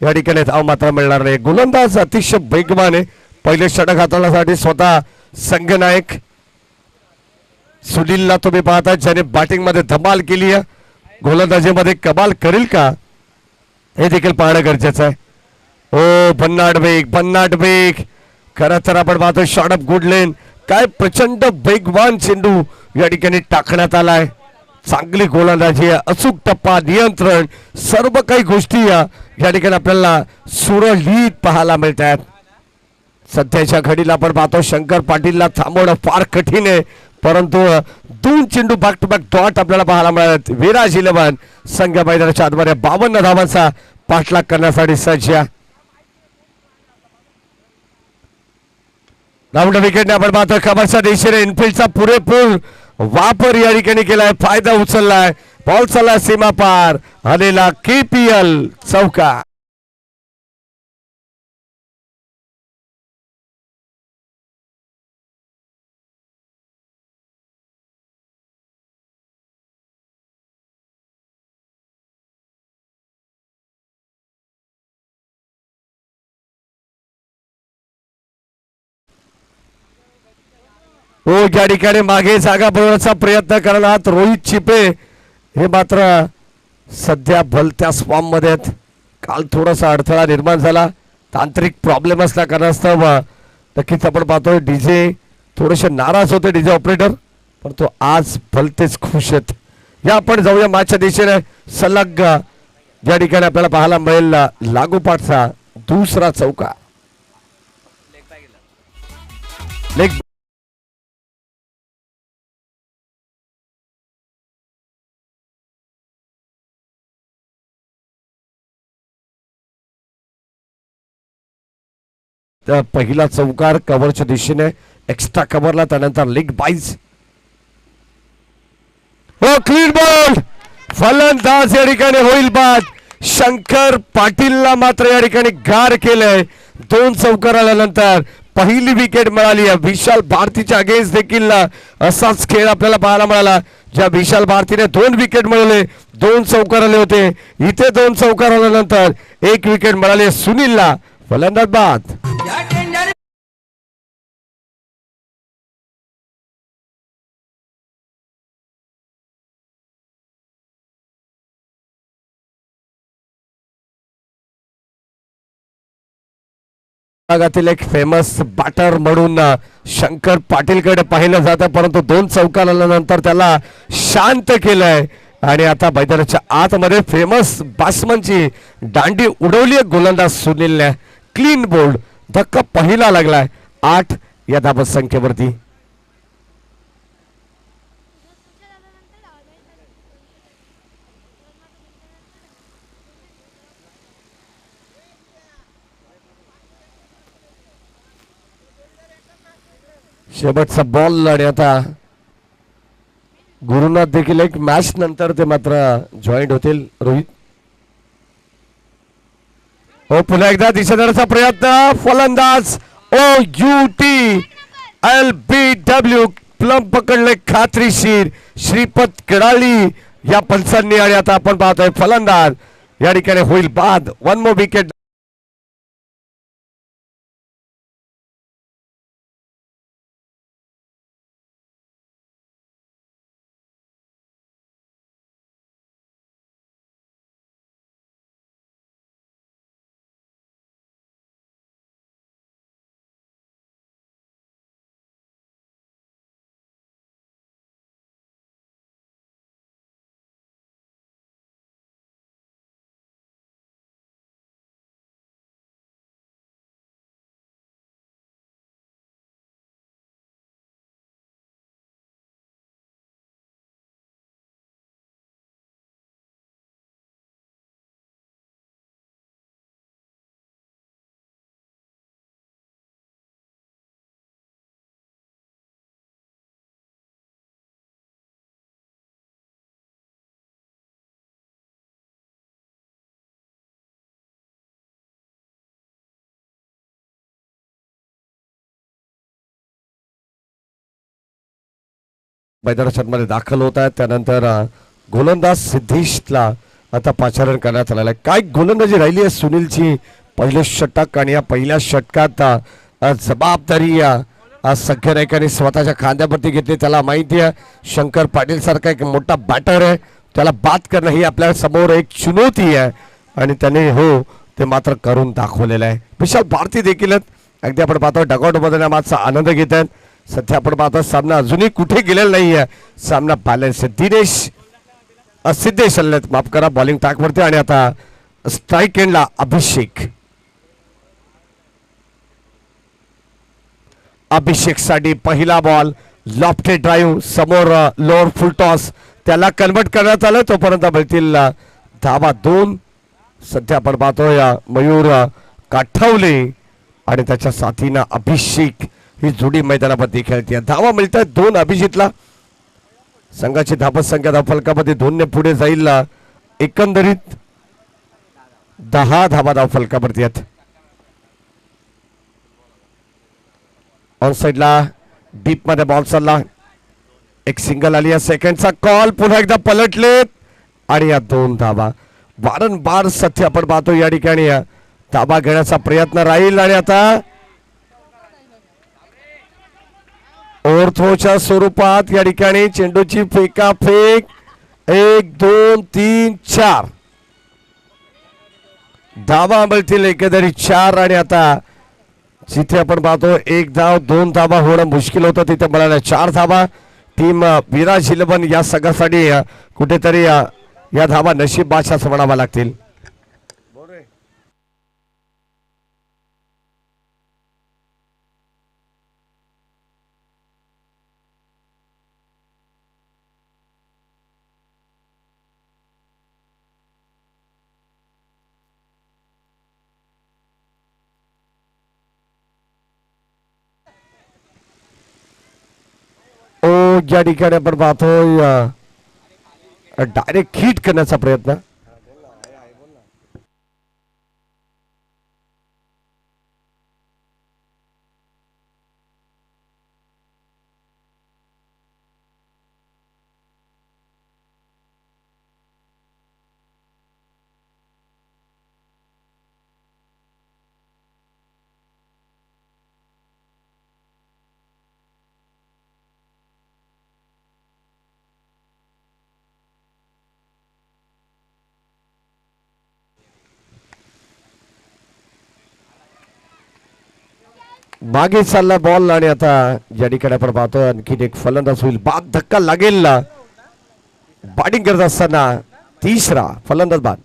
S1: या ठिकाणी धाव मात्र मिळणार नाही. गोलंदाज अतिशय वेगवान आहे. पहिले षटक हाताळण्यासाठी स्वतः संघनायक सुनीलला तुम्ही पाहता ज्याने बॅटिंग मध्ये धमाल केली आहे. गोलंदाजीमध्ये कमाल करेल का हे देखील पाहणं गरजेचं आहे. ओ भन्नाट वेग खरं तर आपण पाहतो शॉट ऑफ गुड लेन. काय प्रचंड वेगवान चेंडू या ठिकाणी टाकण्यात आलाय. चांगली गोलंदाजी अचूक टप्पा नियंत्रण सर्व काही गोष्टी या ठिकाणी आपल्याला सुरळीत पाहायला मिळतात. सध्याच्या घडीला आपण पाहतो शंकर पाटीलला थांबवणं फार कठीण आहे. परंतु दोन चेंडू बॅक टू बॅक डॉट आपल्याला पाहायला मिळत. विराज 11 संघ मैदानाच्या आतमध्ये 52 धावांचा पाठलाग करण्यासाठी सज्ज. राऊंड विकेटने आपण पाहतो कमरच्या दिशेने इनफिल्डचा पुरेपूर वापर या ठिकाणी केलाय. फायदा उचललाय. बॉल चालला सीमा पार आलेला KPL चौका. हो या ठिकाणी मागे जागा बनवण्याचा प्रयत्न करणार रोहित चिपे हे मात्र सध्या भलत्या फॉर्म मध्ये आहेत. काल थोडासा अडथळा निर्माण झाला. तांत्रिक प्रॉब्लेम असल्या कारणास्तव नक्कीच आपण पाहतोय डीजे थोडेसे नाराज होते डीजे ऑपरेटर. पण तो आज भलतेच खुश आहेत. या आपण जाऊया मॅचच्या दिशेने. सलग या ठिकाणी आपल्याला पाहायला मिळेल लागोपाठचा दुसरा चौका. लेग पहिला चौकार कव्हरच्या दिशेने एक्स्ट्रा कव्हरला त्यानंतर लेग बाईज. हो क्लीन बॉल. फलंदाज या ठिकाणी होईल बाद. शंकर पाटीलला मात्र या ठिकाणी गार केलंय. 2 चौकार आल्यानंतर पहिली विकेट मिळाली. विशाल भारतीच्या अगेन्स्ट देखील असाच खेळ आपल्याला पाहायला मिळाला. ज्या विशाल भारतीने 2 विकेट मिळवले 2 चौकार आले होते. इथे 2 चौकार आल्यानंतर 1 विकेट मिळाली सुनीलला. फलंदाज बाद. भागातील एक फेमस बॅटर म्हणून शंकर पाटीलकडे पाहिलं जातं. परंतु 2 चौकार आल्यानंतर त्याला शांत केलंय. आणि आता मैदानाच्या आतमध्ये फेमस बॅट्समनची दांडी उडवली गोलंदाज सुनीलने. Clean bowled. धक्का पहिला लागलाय 8 या धाबत संख्येवरती. शेवटचा बॉल आणि आता गुरुनाथ देखील एक मॅच नंतर ते मात्र जॉईंट होतील. रोहित हो पुन्हा एकदा दिशा देण्याचा प्रयत्न. फलंदाज OUTLBW प्लम पकडले खात्रीशीर. श्रीपत कडाळी या पंचांनी आणि आता आपण पाहतोय फलंदाज या ठिकाणी होईल बाद. 1 मोर विकेट. मैदानाच्या मध्ये दाखल होत आहेत. त्यानंतर गोलंदाज सिद्धेशला आता पाचारण करण्यात आलेलं आहे. काय गोलंदाजी राहिली आहे सुनीलची. पहिले षटक आणि या पहिल्या षटकात जबाबदारी सगळ्या नायकांनी स्वतःच्या खांद्यावरती घेतली. त्याला माहिती आहे शंकर पाटील सारखा एक मोठा बॅटर आहे, त्याला बाद करणं ही आपल्या समोर एक चुनौती आहे आणि त्याने हो ते मात्र करून दाखवलेलं आहे. विशाल भारती देखील अगदी आपण पाहतो डगआउट मध्ये मागचा आनंद घेत आहेत. सध्या आपण पाहतो सामना अजूनही कुठे गेलेला नाहीये. सामना बॅलन्स सिद्धेश माफ करा बॉलिंग टॅकवरती आणि आता स्ट्राईक एंडला अभिषेक साठी पहिला बॉल. लॉफ्टेड ड्राईव्ह समोर लोअर फुल टॉस त्याला कन्वर्ट करण्यात आलं. तोपर्यंत मिळतील धावा 2. सध्या आपण पाहतोय मयूर काठवले आणि त्याच्या साथीनं अभिषेक ही जोडी मैदानामध्ये खेळते. धावा मिळतात 2 अभिजितला. संघाची धावत संख्या धावफलकामध्ये 2 ने पुढे जाईल. एकंदरीत 10 धावा धावफलकावरती आहेत. ऑन साइडला डीप मध्ये बॉल चालला. एक सिंगल आली. सेकंडचा कॉल पुन्हा एकदा पलटलेत आणि या 2 धावा. वारंवार सध्या आपण पाहतो या ठिकाणी धावा घेण्याचा प्रयत्न राहील आणि आता ओव्हरथ्रोच्या स्वरूपात या ठिकाणी चेंडूची फेकाफेक. 1 2 3 4 धावा मिळतील. एकंदरीत 4 आणि आता जिथे आपण पाहतो 1 धाव 2 धावा होणं मुश्किल होतं तिथे मिळाल्या 4 धावा. टीम विराज 11 या संघासाठी कुठेतरी या धावा नशीब बादशाह म्हणावा लागतील. या ठिकाणी आपण पाहतोय डायरेक्ट हिट करण्याचा प्रयत्न. मागे चालला बॉल आणि आता या ठिकाणी आपण पाहतो आणखी एक फलंदाज होईल. बाद धक्का लागेल. बॅटिंग करत असताना 3रा फलंदाज बाद.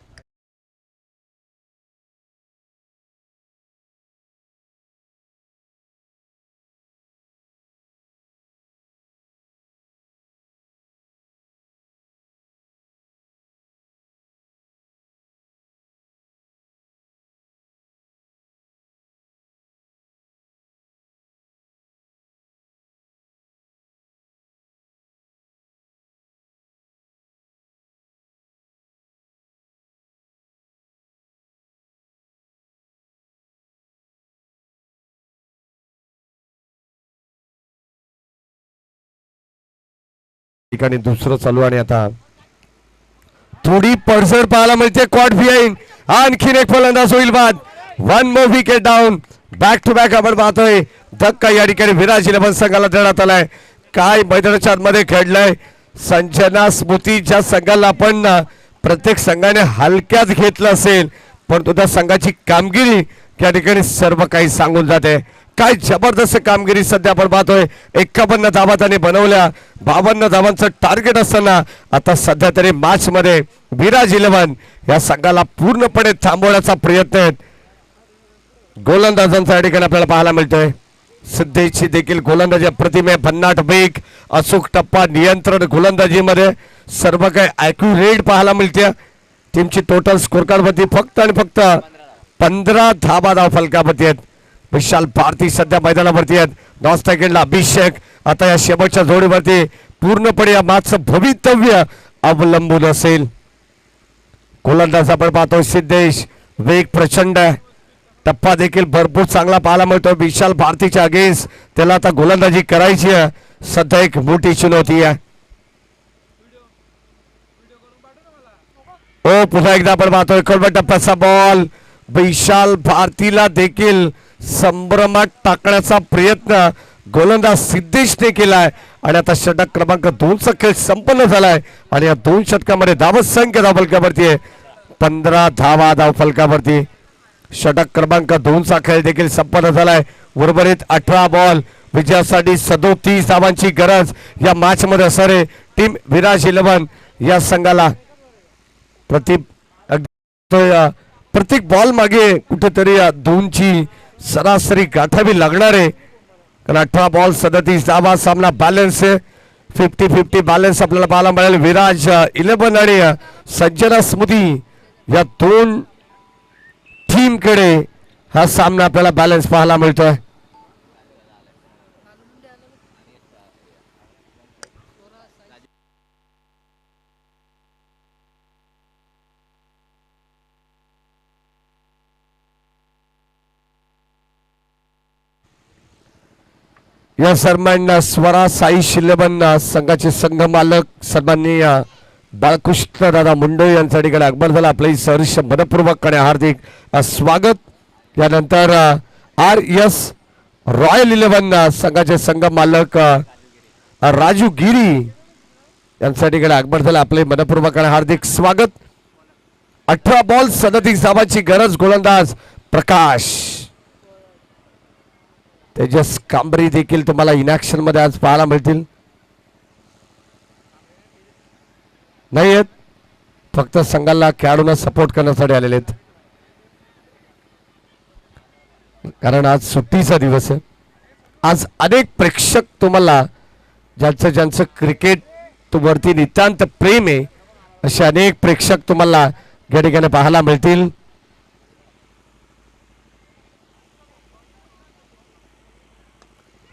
S1: ठिकाणी दुसरं चालू आणि आता थोडी पडझड पाहायला मिळते कॉट बिहाइंड. आणखीन एक फलंदाज होईल बाद. 1 more wicket down. Back to back आपण पाहतोय धक्का या ठिकाणी विराज 11 संघाला देण्यात आलाय. काय मैदानाच्या आतमध्ये खेळलंय संजना स्मृती. ज्या संघाला आपण प्रत्येक संघाने हलक्यात घेतलं असेल परंतु त्या संघाची कामगिरी या ठिकाणी सर्व काही सांगून जाते. काय जबरदस्त कामगिरी सध्या आपण पाहतोय. 51 धावा त्याने बनवल्या. 52 धावांचं टार्गेट असताना आता सध्या तरी मॅच मध्ये विराज 11 या संघाला पूर्णपणे थांबवण्याचा प्रयत्न आहे. गोलंदाजांचा या ठिकाणी आपल्याला पाहायला मिळतोय. सिद्धेशची देखील गोलंदाजी प्रतिमे भन्नाट वेग अचूक टप्पा नियंत्रण गोलंदाजीमध्ये सर्व काही ॲक्युरेट पाहायला मिळते. टीमची टोटल स्कोर कार्ड वरती फक्त आणि फक्त 15 धाबा धाव फलकावरती आहेत. विशाल भारती सध्या मैदानावरती आहेत. 9 सेकंडला अभिषेक. आता या शेवटच्या जोडीवरती पूर्णपणे या मॅचचं भवितव्य अवलंबून असेल. गोलंदाज आपण पाहतो सिद्धेश. वेग प्रचंड आहे. टप्पा देखील भरपूर चांगला पाहायला मिळतो विशाल भारतीच्या अगेन्स्ट. त्याला आता गोलंदाजी करायची आहे. सध्या एक मोठी चुनौती आहे. ओ पुन्हा एकदा आपण पाहतोय कडव्या टप्प्याचा बॉल. विशाल भारतीला देखील संभ्रमात टाकण्याचा प्रयत्न गोलंदाज सिद्धेशने केलाय आणि आता षटक क्रमांक 2चा खेळ संपन्न झालाय आणि या 2 षटकामध्ये धावसंख्या धाव फलकावरती आहे. 15 धावा धाव फलकावरती. षटक क्रमांक 2चा खेळ देखील संपन्न झालाय. उर्वरित 18 बॉल विजयासाठी 37 धावांची गरज या मॅच मध्ये असणार आहे. टीम विराज 11 या संघाला प्रत्येक बॉल मागे कुठेतरी 2ची सरासरी गाठावी लागणार आहे. कारण 18 बॉल 37 धावा. सामना बॅलन्स आहे. 50-50 बॅलन्स आपल्याला पाहायला मिळेल. विराज 11 आणि संजना स्मृती या 2 टीम कडे हा सामना आपल्याला बॅलन्स पाहायला मिळतोय. या सन्मानना स्वरा साई शिल्लेबन संघाचे संघ मालक सन्माननीय बाळकृष्ण दादा मुंडे यांच्या ठिकाणी अकबर झाला. आपले सहर्ष मनपूर्वक आणि हार्दिक स्वागत. यानंतर RS रॉयल 11 संघाचे संघ मालक राजू गिरी यांच्या ठिकाणी अकबर झाला. आपले मनपूर्वक आणि हार्दिक स्वागत. 18 बॉल 37 धावांची गरज. गोलंदाज प्रकाश. तेजस कांबरी देखील तुम्हाला इनॅक्शन मध्ये आज पाहायला मिळतील. नाही आहेत फक्त संघाला खेळाडूंना सपोर्ट करण्यासाठी आलेले आहेत. कारण आज सुट्टीचा दिवस आहे. आज अनेक प्रेक्षक तुम्हाला ज्यांचं क्रिकेट वरती नितांत प्रेम आहे असे अनेक प्रेक्षक तुम्हाला या ठिकाणी पाहायला मिळतील.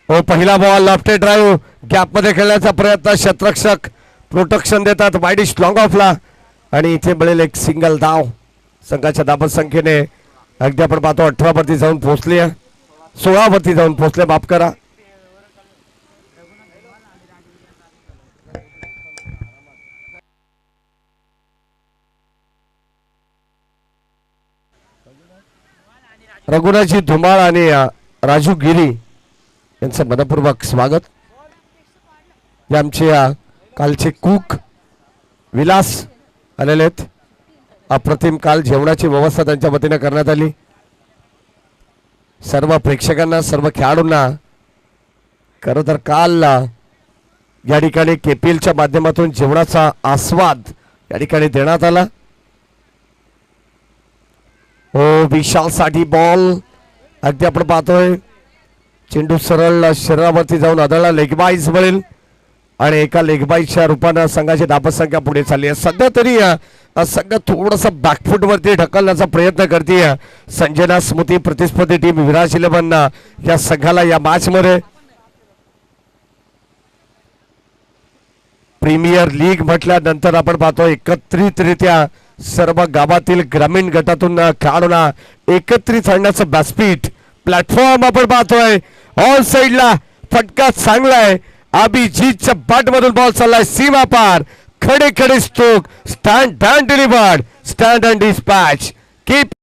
S1: हो पहिला बॉल लेफ्ट ड्राईव्ह गॅप मध्ये खेळण्याचा प्रयत्न. क्षेत्ररक्षक प्रोटेक्शन देतात वाईडिश लॉंग ऑफला आणि इथे मिळेल एक सिंगल धाव. संघाच्या धाबत संख्येने अगदी आपण पाहतो 18 वरती जाऊन पोहोचले. 16 वरती जाऊन पोहोचले. माफ करा. रघुनाथजी धुमाळ आणि राजू गिरी यांचं मनपूर्वक स्वागत. या आमचे कालचे कुक विलास आलेले आहेत. अप्रतिम काल जेवणाची व्यवस्था त्यांच्या वतीने करण्यात आली. सर्व प्रेक्षकांना सर्व खेळाडूंना खरं तर काल या ठिकाणी KPLच्या माध्यमातून जेवणाचा आस्वाद या ठिकाणी देण्यात आला. हो विशाल साठी बॉल. अगदी आपण पाहतोय चेंडू सरळ शरीरावरती जाऊन आदळला. लेगबाईज मिळेल आणि एका लेगबाईच्या रूपानं संघाची धाबत संख्या पुढे चालली आहे. सध्या तरी संघ थोडस बॅकफूट वरती ढकलण्याचा प्रयत्न करते. संजना स्मृती प्रतिस्पर्धी टीम विराज 11 या संघाला या मॅच मध्ये प्रीमियर लीग म्हटल्यानंतर आपण पाहतो एकत्रितरित्या सर्व गावातील ग्रामीण गटातून खेळाडूंना एकत्रित आणण्याचं व्यासपीठ प्लॅटफॉर्म आपण पाहतोय. ऑल साइडला फटका चांगला आहे अभिजितच्या बॅट मधून बॉल चाललाय सीमा पार. खडे खडे stroke. Stand and delivered. Stand and dispatch. Keep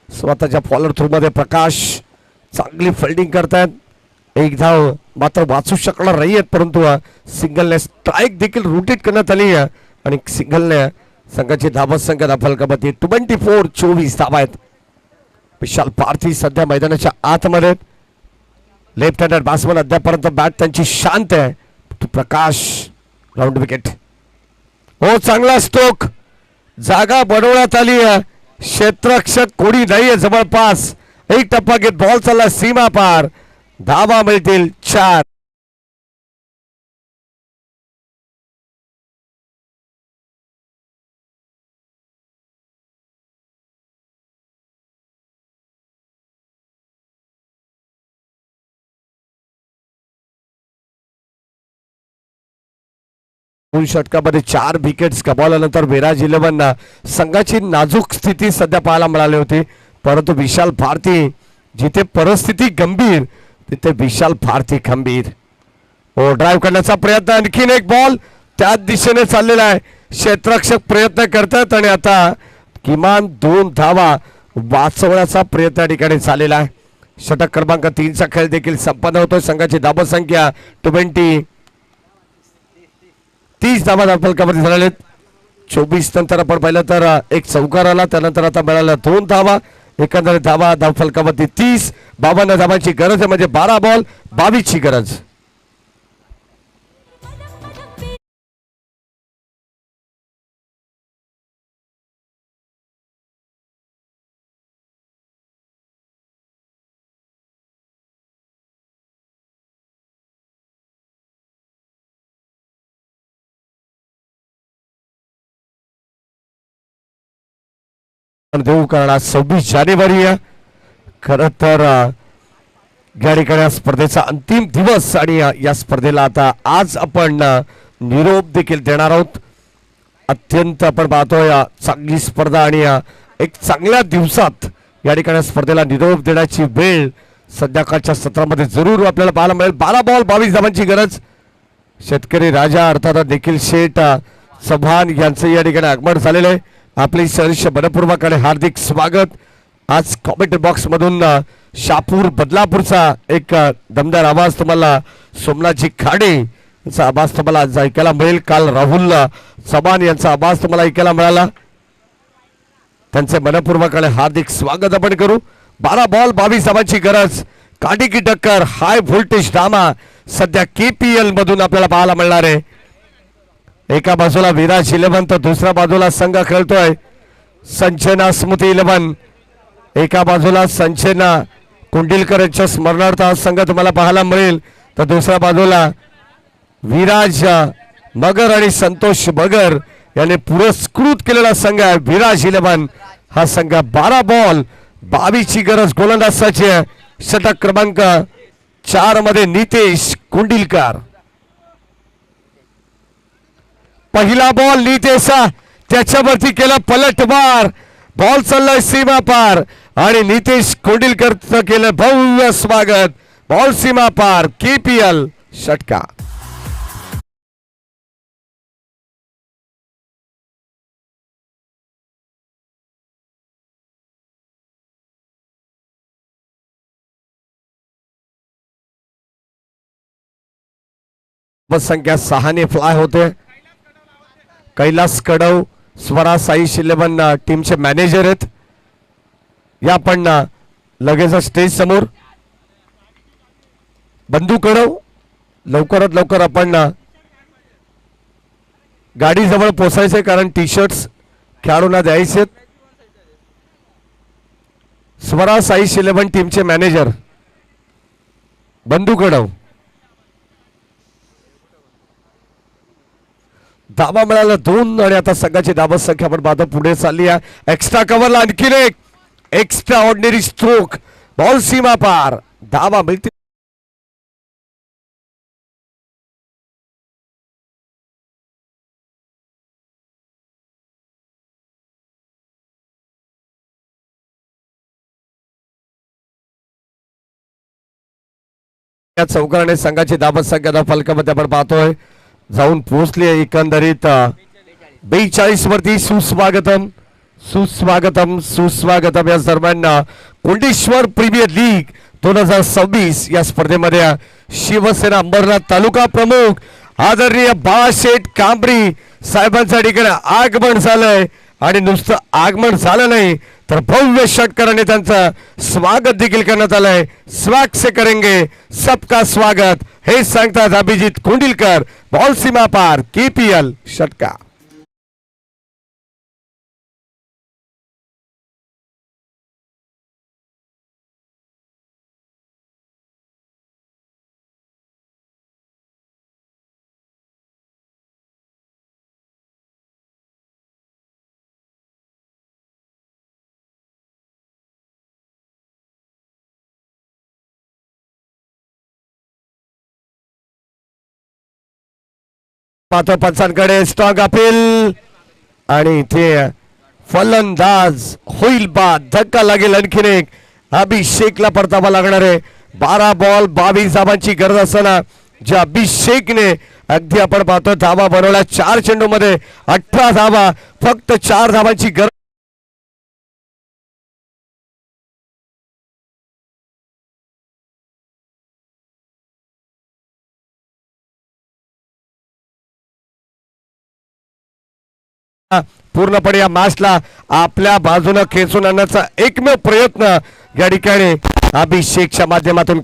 S1: स्वतःच्या फॉलोअर थ्रू मध्ये प्रकाश चांगली फिल्डिंग करतायत. एक धाव मात्र वाचू शकणार नाहीयेत, परंतु सिंगलने स्ट्राईक देखील रोटेट करण्यात आली आहे आणि सिंगलने संघाची धावत संख्या फलकामध्ये 24 धावा आहेत. विशाल पार्थी सध्या मैदानाच्या आतमध्ये. लेफ्ट हँडेड बॅट्समन अद्यापर्यंत बॅट त्यांची शांत आहे. प्रकाश राऊंड विकेट. हो चांगला स्ट्रोक. जागा बनवण्यात आली आहे. क्षेत्ररक्षक कोणी नाहीये जवळपास. एक टप्पा घेत बॉल चालला सीमा पार. धावा मिळतील 4. षटकामध्ये 4 विकेट्स गमावल्यानंतर विराज 11 संघाची नाजूक स्थिती सध्या पाहायला मिळाली होती, परंतु विशाल भारती जिथे परिस्थिती गंभीर तिथे विशाल भारती खंबीर. ओ ड्राईव्ह करण्याचा प्रयत्न. आणखीन एक बॉल त्याच दिशेने चाललेला आहे. क्षेत्ररक्षक प्रयत्न करतात आणि आता किमान 2 धावा वाचवण्याचा प्रयत्न या ठिकाणी झालेला आहे. षटक क्रमांक 3चा खेळ देखील संपन्न होतोय. संघाची धावत संख्या 30 धावा फलकामध्ये झालेले. 24 नंतर आपण पाहिलं तर एक चौकार आला, त्यानंतर आता मिळाला 2 धावा. एकंदरीत धावा फलकामध्ये 30. 52 धावांची गरज आहे, म्हणजे 12 बॉल 22ची गरज. देऊ कारण 26 जानेवारी खरं तर या ठिकाणी स्पर्धेचा अंतिम दिवस आणि या स्पर्धेला आता आज आपण निरोप देखील देणार आहोत. अत्यंत आपण पाहतोय चांगली स्पर्धा आणि एक चांगल्या दिवसात या ठिकाणी स्पर्धेला निरोप देण्याची वेळ संध्याकाळच्या सत्रामध्ये जरूर आपल्याला पाहायला मिळेल. 12 बॉल 22 धावांची गरज. शेतकरी राजा अर्थात निखिल शेठ चव्हाण यांचं या ठिकाणी आगमन झालेलं आहे. आपले सहर्ष मनपूर्वक आणि हार्दिक स्वागत. आज कॉमेंट्री बॉक्स मधून शापूर बदलापूरचा एक दमदार आवाज तुम्हाला सोमनाथजी खाडे यांचा आवाज तुम्हाला आज ऐकायला मिळेल. काल राहुल चव्हाण यांचा आवाज तुम्हाला ऐकायला मिळाला. त्यांचे मनपूर्वक आणि हार्दिक स्वागत आपण करू. 12 बॉल 22 धावांची गरज. काठी की टक्कर. हाय व्होल्टेज ड्रामा सध्या KPL मधून आपल्याला पाहायला मिळणार आहे. एका बाजूला विराज 11 तर दुसऱ्या बाजूला संघ खेळतोय संचना स्मृती 11. एका बाजूला संचना कुंडिलकर यांच्या स्मरणार्थ हा संघ तुम्हाला पाहायला मिळेल, तर दुसऱ्या बाजूला विराज मगर आणि संतोष मगर यांनी पुरस्कृत केलेला संघ आहे विराज 11. हा संघ 12 बॉल 22ची गरज गोलंदाजाची. षटक क्रमांक 4 मध्ये नितेश कुंडिलकर. पहिला बॉल नितेशा त्याच्यावरती केला पलटवार. बॉल चाललाय सीमा पार आणि नितेश कोंडिलकरचं केलं भव्य स्वागत. बॉल सीमा पार. KPL षटका. संख्या 6 ने फ्लाय होते. कैलास कडव स्वरा साई शिलेवन टीमचे मॅनेजर आहेत. या आपण लगेच स्टेज समोर. बंधू कडव लवकरात लवकर आपण गाडी जवळ पोहोचायचे, कारण टी-शर्ट्स खेळाडूंना द्यायचे. स्वरा साई शिलेवन टीमचे मॅनेजर बंधू कडव. धाबा मिळाला 2 आणि आता संघाची धाबा संख्या आपण पाहतो पुढे चालली आहे. एक्स्ट्रा कव्हरला आणखीन एक एक्स्ट्रा ऑर्डिनरी स्ट्रोक, बॉल सीमा पार, धाबा मिळते. या चौकाने संघाची धाबा संख्या फलकामध्ये आपण पाहतोय जाऊन पोहोचली आहे एकंदरीत 42 वरती. सुस्वागतम सुस्वागतम सुस्वागतम या सर्वांना कोंडेश्वर प्रीमियर लीग 2026 या स्पर्धेमध्ये शिवसेना अंबरनाथ तालुका प्रमुख आदरणीय बाळाशेठ कांबरी साहेबांच्या ठिकाणी आगमन झालंय. आणि नुसतं आगमन झालं नाही तर भव्य षटकाराने त्यांचं स्वागत देखील करण्यात आलंय. स्वॅग से करेंगे सबका स्वागत हे सांगतात अभिजित कोंडिलकर. बॉल सीमा पार, KPL षटका. पाहतो पंचांकडे स्ट्रॉंग अपील आणि इथे फलंदाज होईल बाद. धक्का लागेल आणखीन एक. अभिषेकला परतावा लागणार आहे. 12 बॉल 22 धावांची गरज असताना ज्या अभिषेकने अगदी आपण पाहतो धावा बनवल्या 4 चेंडू मध्ये 18 धावा, फक्त 4 धावांची गरज. पूर्णपणे या मॅचला आपल्या बाजूने खेचून आणण्याचा एकमेव प्रयत्न या ठिकाणी अभिषेकच्या माध्यमातून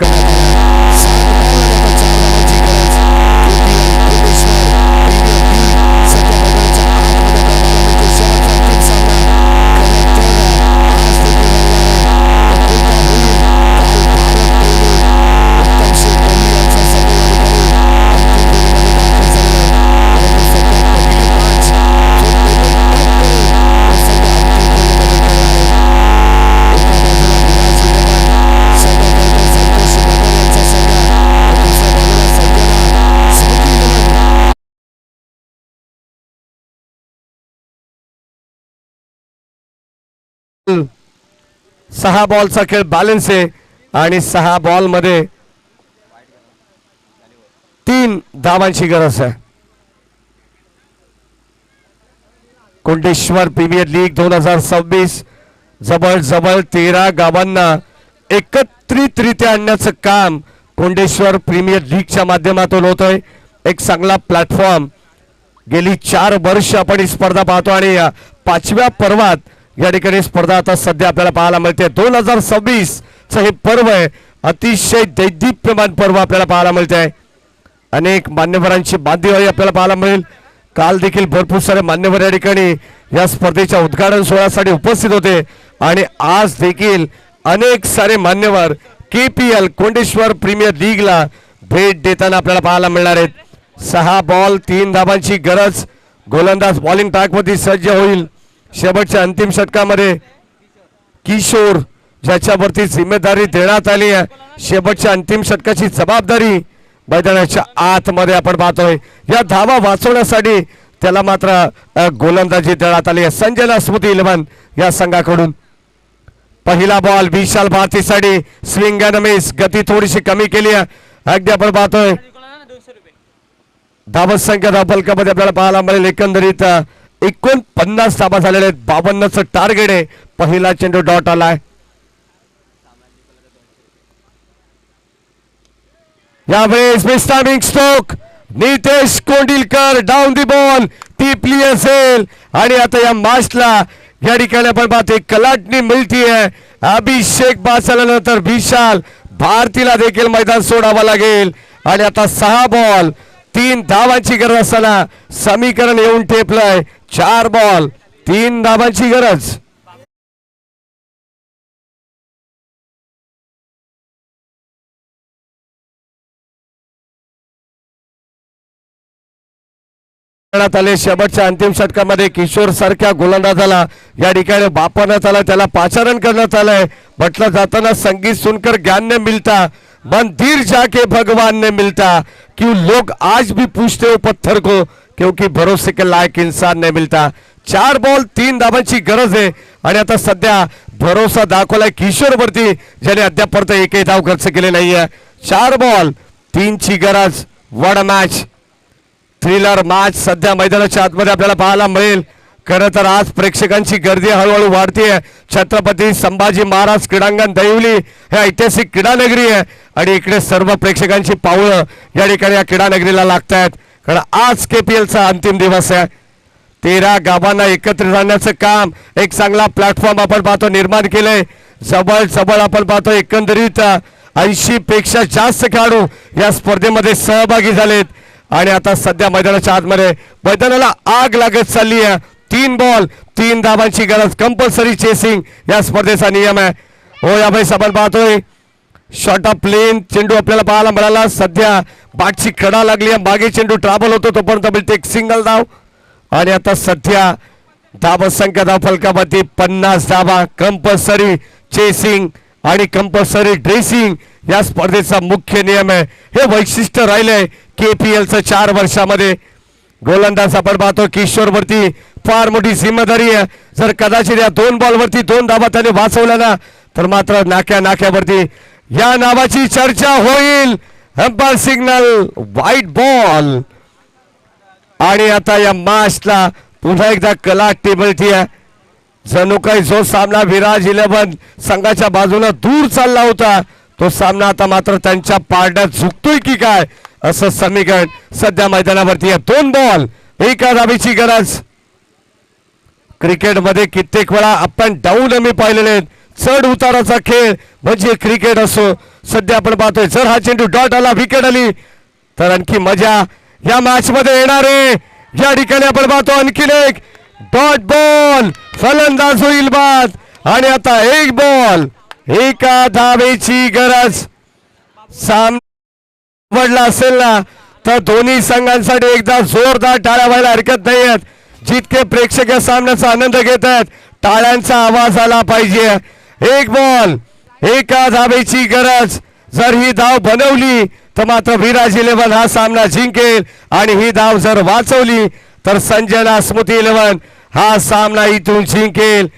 S1: सहा बॉलचा खेळ बॅलन्स आहे आणि 6 बॉल मध्ये 3 धावांची गरज आहे. कोंडेश्वर प्रीमियर लीग 2026 जवळ 13 गावांना एकत्रितरित्या आणण्याचं काम कोंडेश्वर प्रीमियर लीगच्या माध्यमातून होतोय. एक चांगला प्लॅटफॉर्म. गेली 4 वर्ष आपण ही स्पर्धा पाहतो आणि 5व्या पर्वात या ठिकाणी स्पर्धा आता सध्या आपल्याला पाहायला मिळते. 2026 चं हे पर्व आहे. अतिशय दैदिप्यमान पर्व आपल्याला पाहायला मिळते आहे. अनेक मान्यवरांची बांधीवारी आपल्याला पाहायला मिळेल. काल देखील भरपूर सारे मान्यवर या ठिकाणी या स्पर्धेच्या उद्घाटन सोहळ्यासाठी उपस्थित होते आणि आज देखील अनेक सारे मान्यवर KPL कोंडेश्वर प्रीमियर लीगला भेट देताना आपल्याला पाहायला मिळणार आहेत. 6 बॉल 3 धावांची गरज. गोलंदाज बॉलिंग ट्रॅकवरती सज्ज होईल. शेवटच्या अंतिम षटकामध्ये किशोर ज्याच्यावरती जिम्मेदारी देण्यात आली आहे, शेवटच्या अंतिम षटकाची जबाबदारी मैदानाच्या आतमध्ये आपण पाहतोय. या धावा वाचवण्यासाठी त्याला मात्र गोलंदाजी देण्यात आली आहे. संजय स्मृती 11 या संघाकडून. पहिला बॉल विशाल भारतीसाठी स्विंग अँड मिस. गती थोडीशी कमी केली आहे. अगदी आपण पाहतोय धावत संख्या धावफलकामध्ये आपल्याला पाहायला मिळेल एकंदरीत 49 धावा झालेल्या आहेत. 52चं टार्गेट आहे. पहिला चेंडू डॉट आलाय. यावेळेस mistiming stroke Nitesh Kondilkar down the ball टिपली असेल आणि आता या मॅचला या ठिकाणी आपण पाहतोय कलाटणी मिळतीये. अभिषेक बाद झाल्यानंतर विशाल भारतीला देखील मैदान सोडावं लागेल आणि आता 6 बॉल 3 धावांची गरज असताना समीकरण येऊन ठेपलंय. 4 बॉल 3 धावांची गरज. करण्यात आले. शेवटच्या अंतिम षटकामध्ये किशोर सारख्या गोलंदाजाला या ठिकाणी वापरण्यात आलं, त्याला पाचारण करण्यात आलंय. म्हटलं जाताना संगीत सुनकर ज्ञान ने मिलता मंदिर जाके भगवान ने मिलता, क्यों लोग आज भी पूछते हो पत्थर को, क्योंकि भरोसे के लायक इंसान नहीं मिलता. 4 बॉल 3 धावांची गरज आहे आणि आता सध्या भरोसा दाखवलाय किशोर वरती, ज्याने अद्यापर्यंत एकही धाव खर्च केले नाहीये. 4 बॉल 3 ची गरज. वड मॅच, थ्रिलर मॅच सध्या मैदानाच्या आतमध्ये आपल्याला पाहायला मिळेल. खरं तर आज प्रेक्षकांची गर्दी हळूहळू वाढतीये. छत्रपती संभाजी महाराज क्रीडांगण दहिवली हे ऐतिहासिक क्रीडा नगरी आहे आणि इकडे सर्व प्रेक्षकांची पावलं या ठिकाणी या क्रीडा नगरीला लागत आहेत. कारण आज KPL चा अंतिम दिवस आहे. 13 गावांना एकत्रित आणण्याचं काम, एक चांगला प्लॅटफॉर्म आपण पाहतो निर्माण केलंय. जवळ आपण पाहतो एकंदरीत 80 पेक्षा जास्त खेळाडू या स्पर्धेमध्ये सहभागी झालेत आणि आता सध्या मैदानाच्या आतमध्ये मैदानाला आग लागत चालली आहे. 3 बॉल 3 धावांची गरज. कंपल्सरी चेसिंग या स्पर्धेचा नियम आहे. हो या भाई आपण पाहतोय शॉर्ट ऑफ प्लेन चेंडू आपल्याला पाहायला मिळाला. सध्या बॅटची कडा लागली आहे, मागे चेंडू ट्रॅव्हल होतो तोपर्यंत मिळते एक सिंगल धाव आणि आता सध्या धावसंख्या धाव फलकावरती 50 धावा. कंपल्सरी चेसिंग आणि कंपल्सरी ड्रेसिंग या स्पर्धेचा मुख्य नियम आहे. हे वैशिष्ट्य राहिलंय KPL चं 4 वर्षामध्ये. गोलंदाज आपण पाहतो किशोर वरती फार मोठी जिम्मेदारी आहे. जर कदाचित या 2 बॉलवरती 2 धावा त्याने वाचवल्या ना तर मात्र नाक्यावरती या नावाची चर्चा होईल. अंपायर सिग्नल व्हाईट बॉल आणि आता या मॅचला पुन्हा एकदा कलाटणी मिळते आहे. जणू काही जो सामना विराज 11 संघाच्या बाजूने दूर चालला होता तो सामना आता मात्र त्यांच्या पारड्यात झुकतोय की काय असं समीकरण सध्या मैदानावरती आहे. 2 बॉल 1 धावेची गरज. क्रिकेटमध्ये कित्येक वेळा अप अँड डाऊन आम्ही पाहिलेले आहेत. चढ उताराचा खेळ म्हणजे क्रिकेट असो. सध्या आपण पाहतोय जर हा चेंडू डॉट आला, विकेट आली तर आणखी मजा या मॅच मध्ये येणार आहे. या ठिकाणी आपण पाहतो आणखीन एक डॉट बॉल, फलंदाज होईल बाद आणि आता 1 बॉल 1 धावेची गरज. सामना असेल ना तर दोन्ही संघांसाठी एकदा जोरदार टाळ्या व्हायला हरकत नाही आहेत. जितके प्रेक्षक या सामन्याचा आनंद घेत आहेत टाळ्यांचा आवाज आला पाहिजे. 1 बॉल 1 धावेची गरज. जर ही धाव बनवली तर मात्र विराज 11 हा सामना जिंकेल आणि ही धाव जर वाचवली तर संजना स्मृती 11 हा सामना इथून जिंकेल.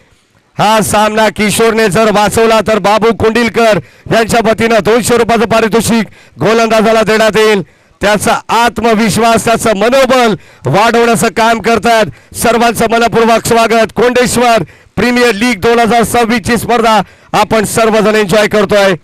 S1: हा सामना किशोरने जर वाचवला तर बाबू कुंडिलकर यांच्या वतीनं 200 रुपयाचं पारितोषिक गोलंदाजाला देण्यात येईल. त्याचा आत्मविश्वास, त्याचं मनोबल वाढवण्याचं काम करतात. सर्वांचं मनपूर्वक स्वागत. कोंडेश्वर प्रीमियर लीग 2026 ची स्पर्धा आपण सर्वजण एन्जॉय करतोय.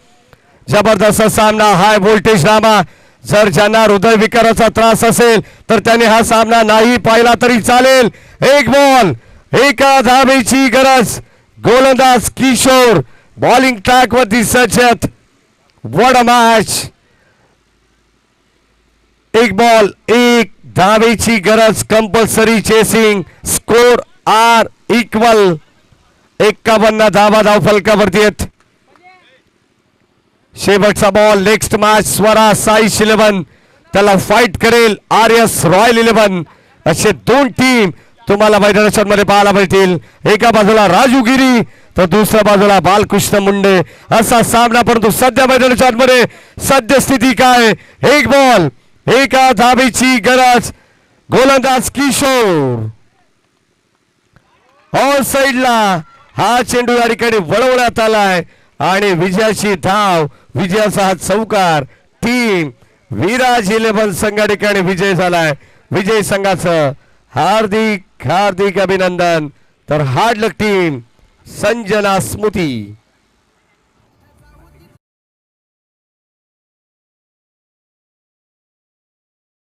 S1: जबरदस्त सामना, हाय व्होल्टेज ड्रामा. जर ज्यांना हृदयविकाराचा त्रास असेल तर त्यांनी हा सामना नाही पाहिला तरी चालेल. 1 बॉल 1 धावेची गरज. गोलंदाज किशोर बॉलिंग ट्रॅक वरती सज्जत. What a match. 1 बॉल 1 धावेची गरज. Compulsory chasing. Score are equal 51 धावा धाव फलकावरती आहेत. शेवटचा ball. Next match Swara Sai 11 त्याला फाईट करेल RS रॉयल 11. असे 2 टीम तुम्हाला मैदानाच्या मध्ये पाहायला मिळतील. एका बाजूला राजू गिरी तर दुसऱ्या बाजूला बालकृष्ण मुंडे असा सामना. परंतु सध्या मैदानाच्या मध्ये सद्यस्थिती काय. 1 बॉल 1 धावेची गरज. गोलंदाज किशोर ऑल साइडला हा चेंडू या ठिकाणी वळवण्यात आलाय आणि विजयाची धाव, विजयाचा हा चौकार. टीम विराज 11 संघा ठिकाणी विजय झालाय. विजय संघाचं हार्दिक हार्दिक अभिनंदन. तर हार्ड लक टीम संजना स्मृती.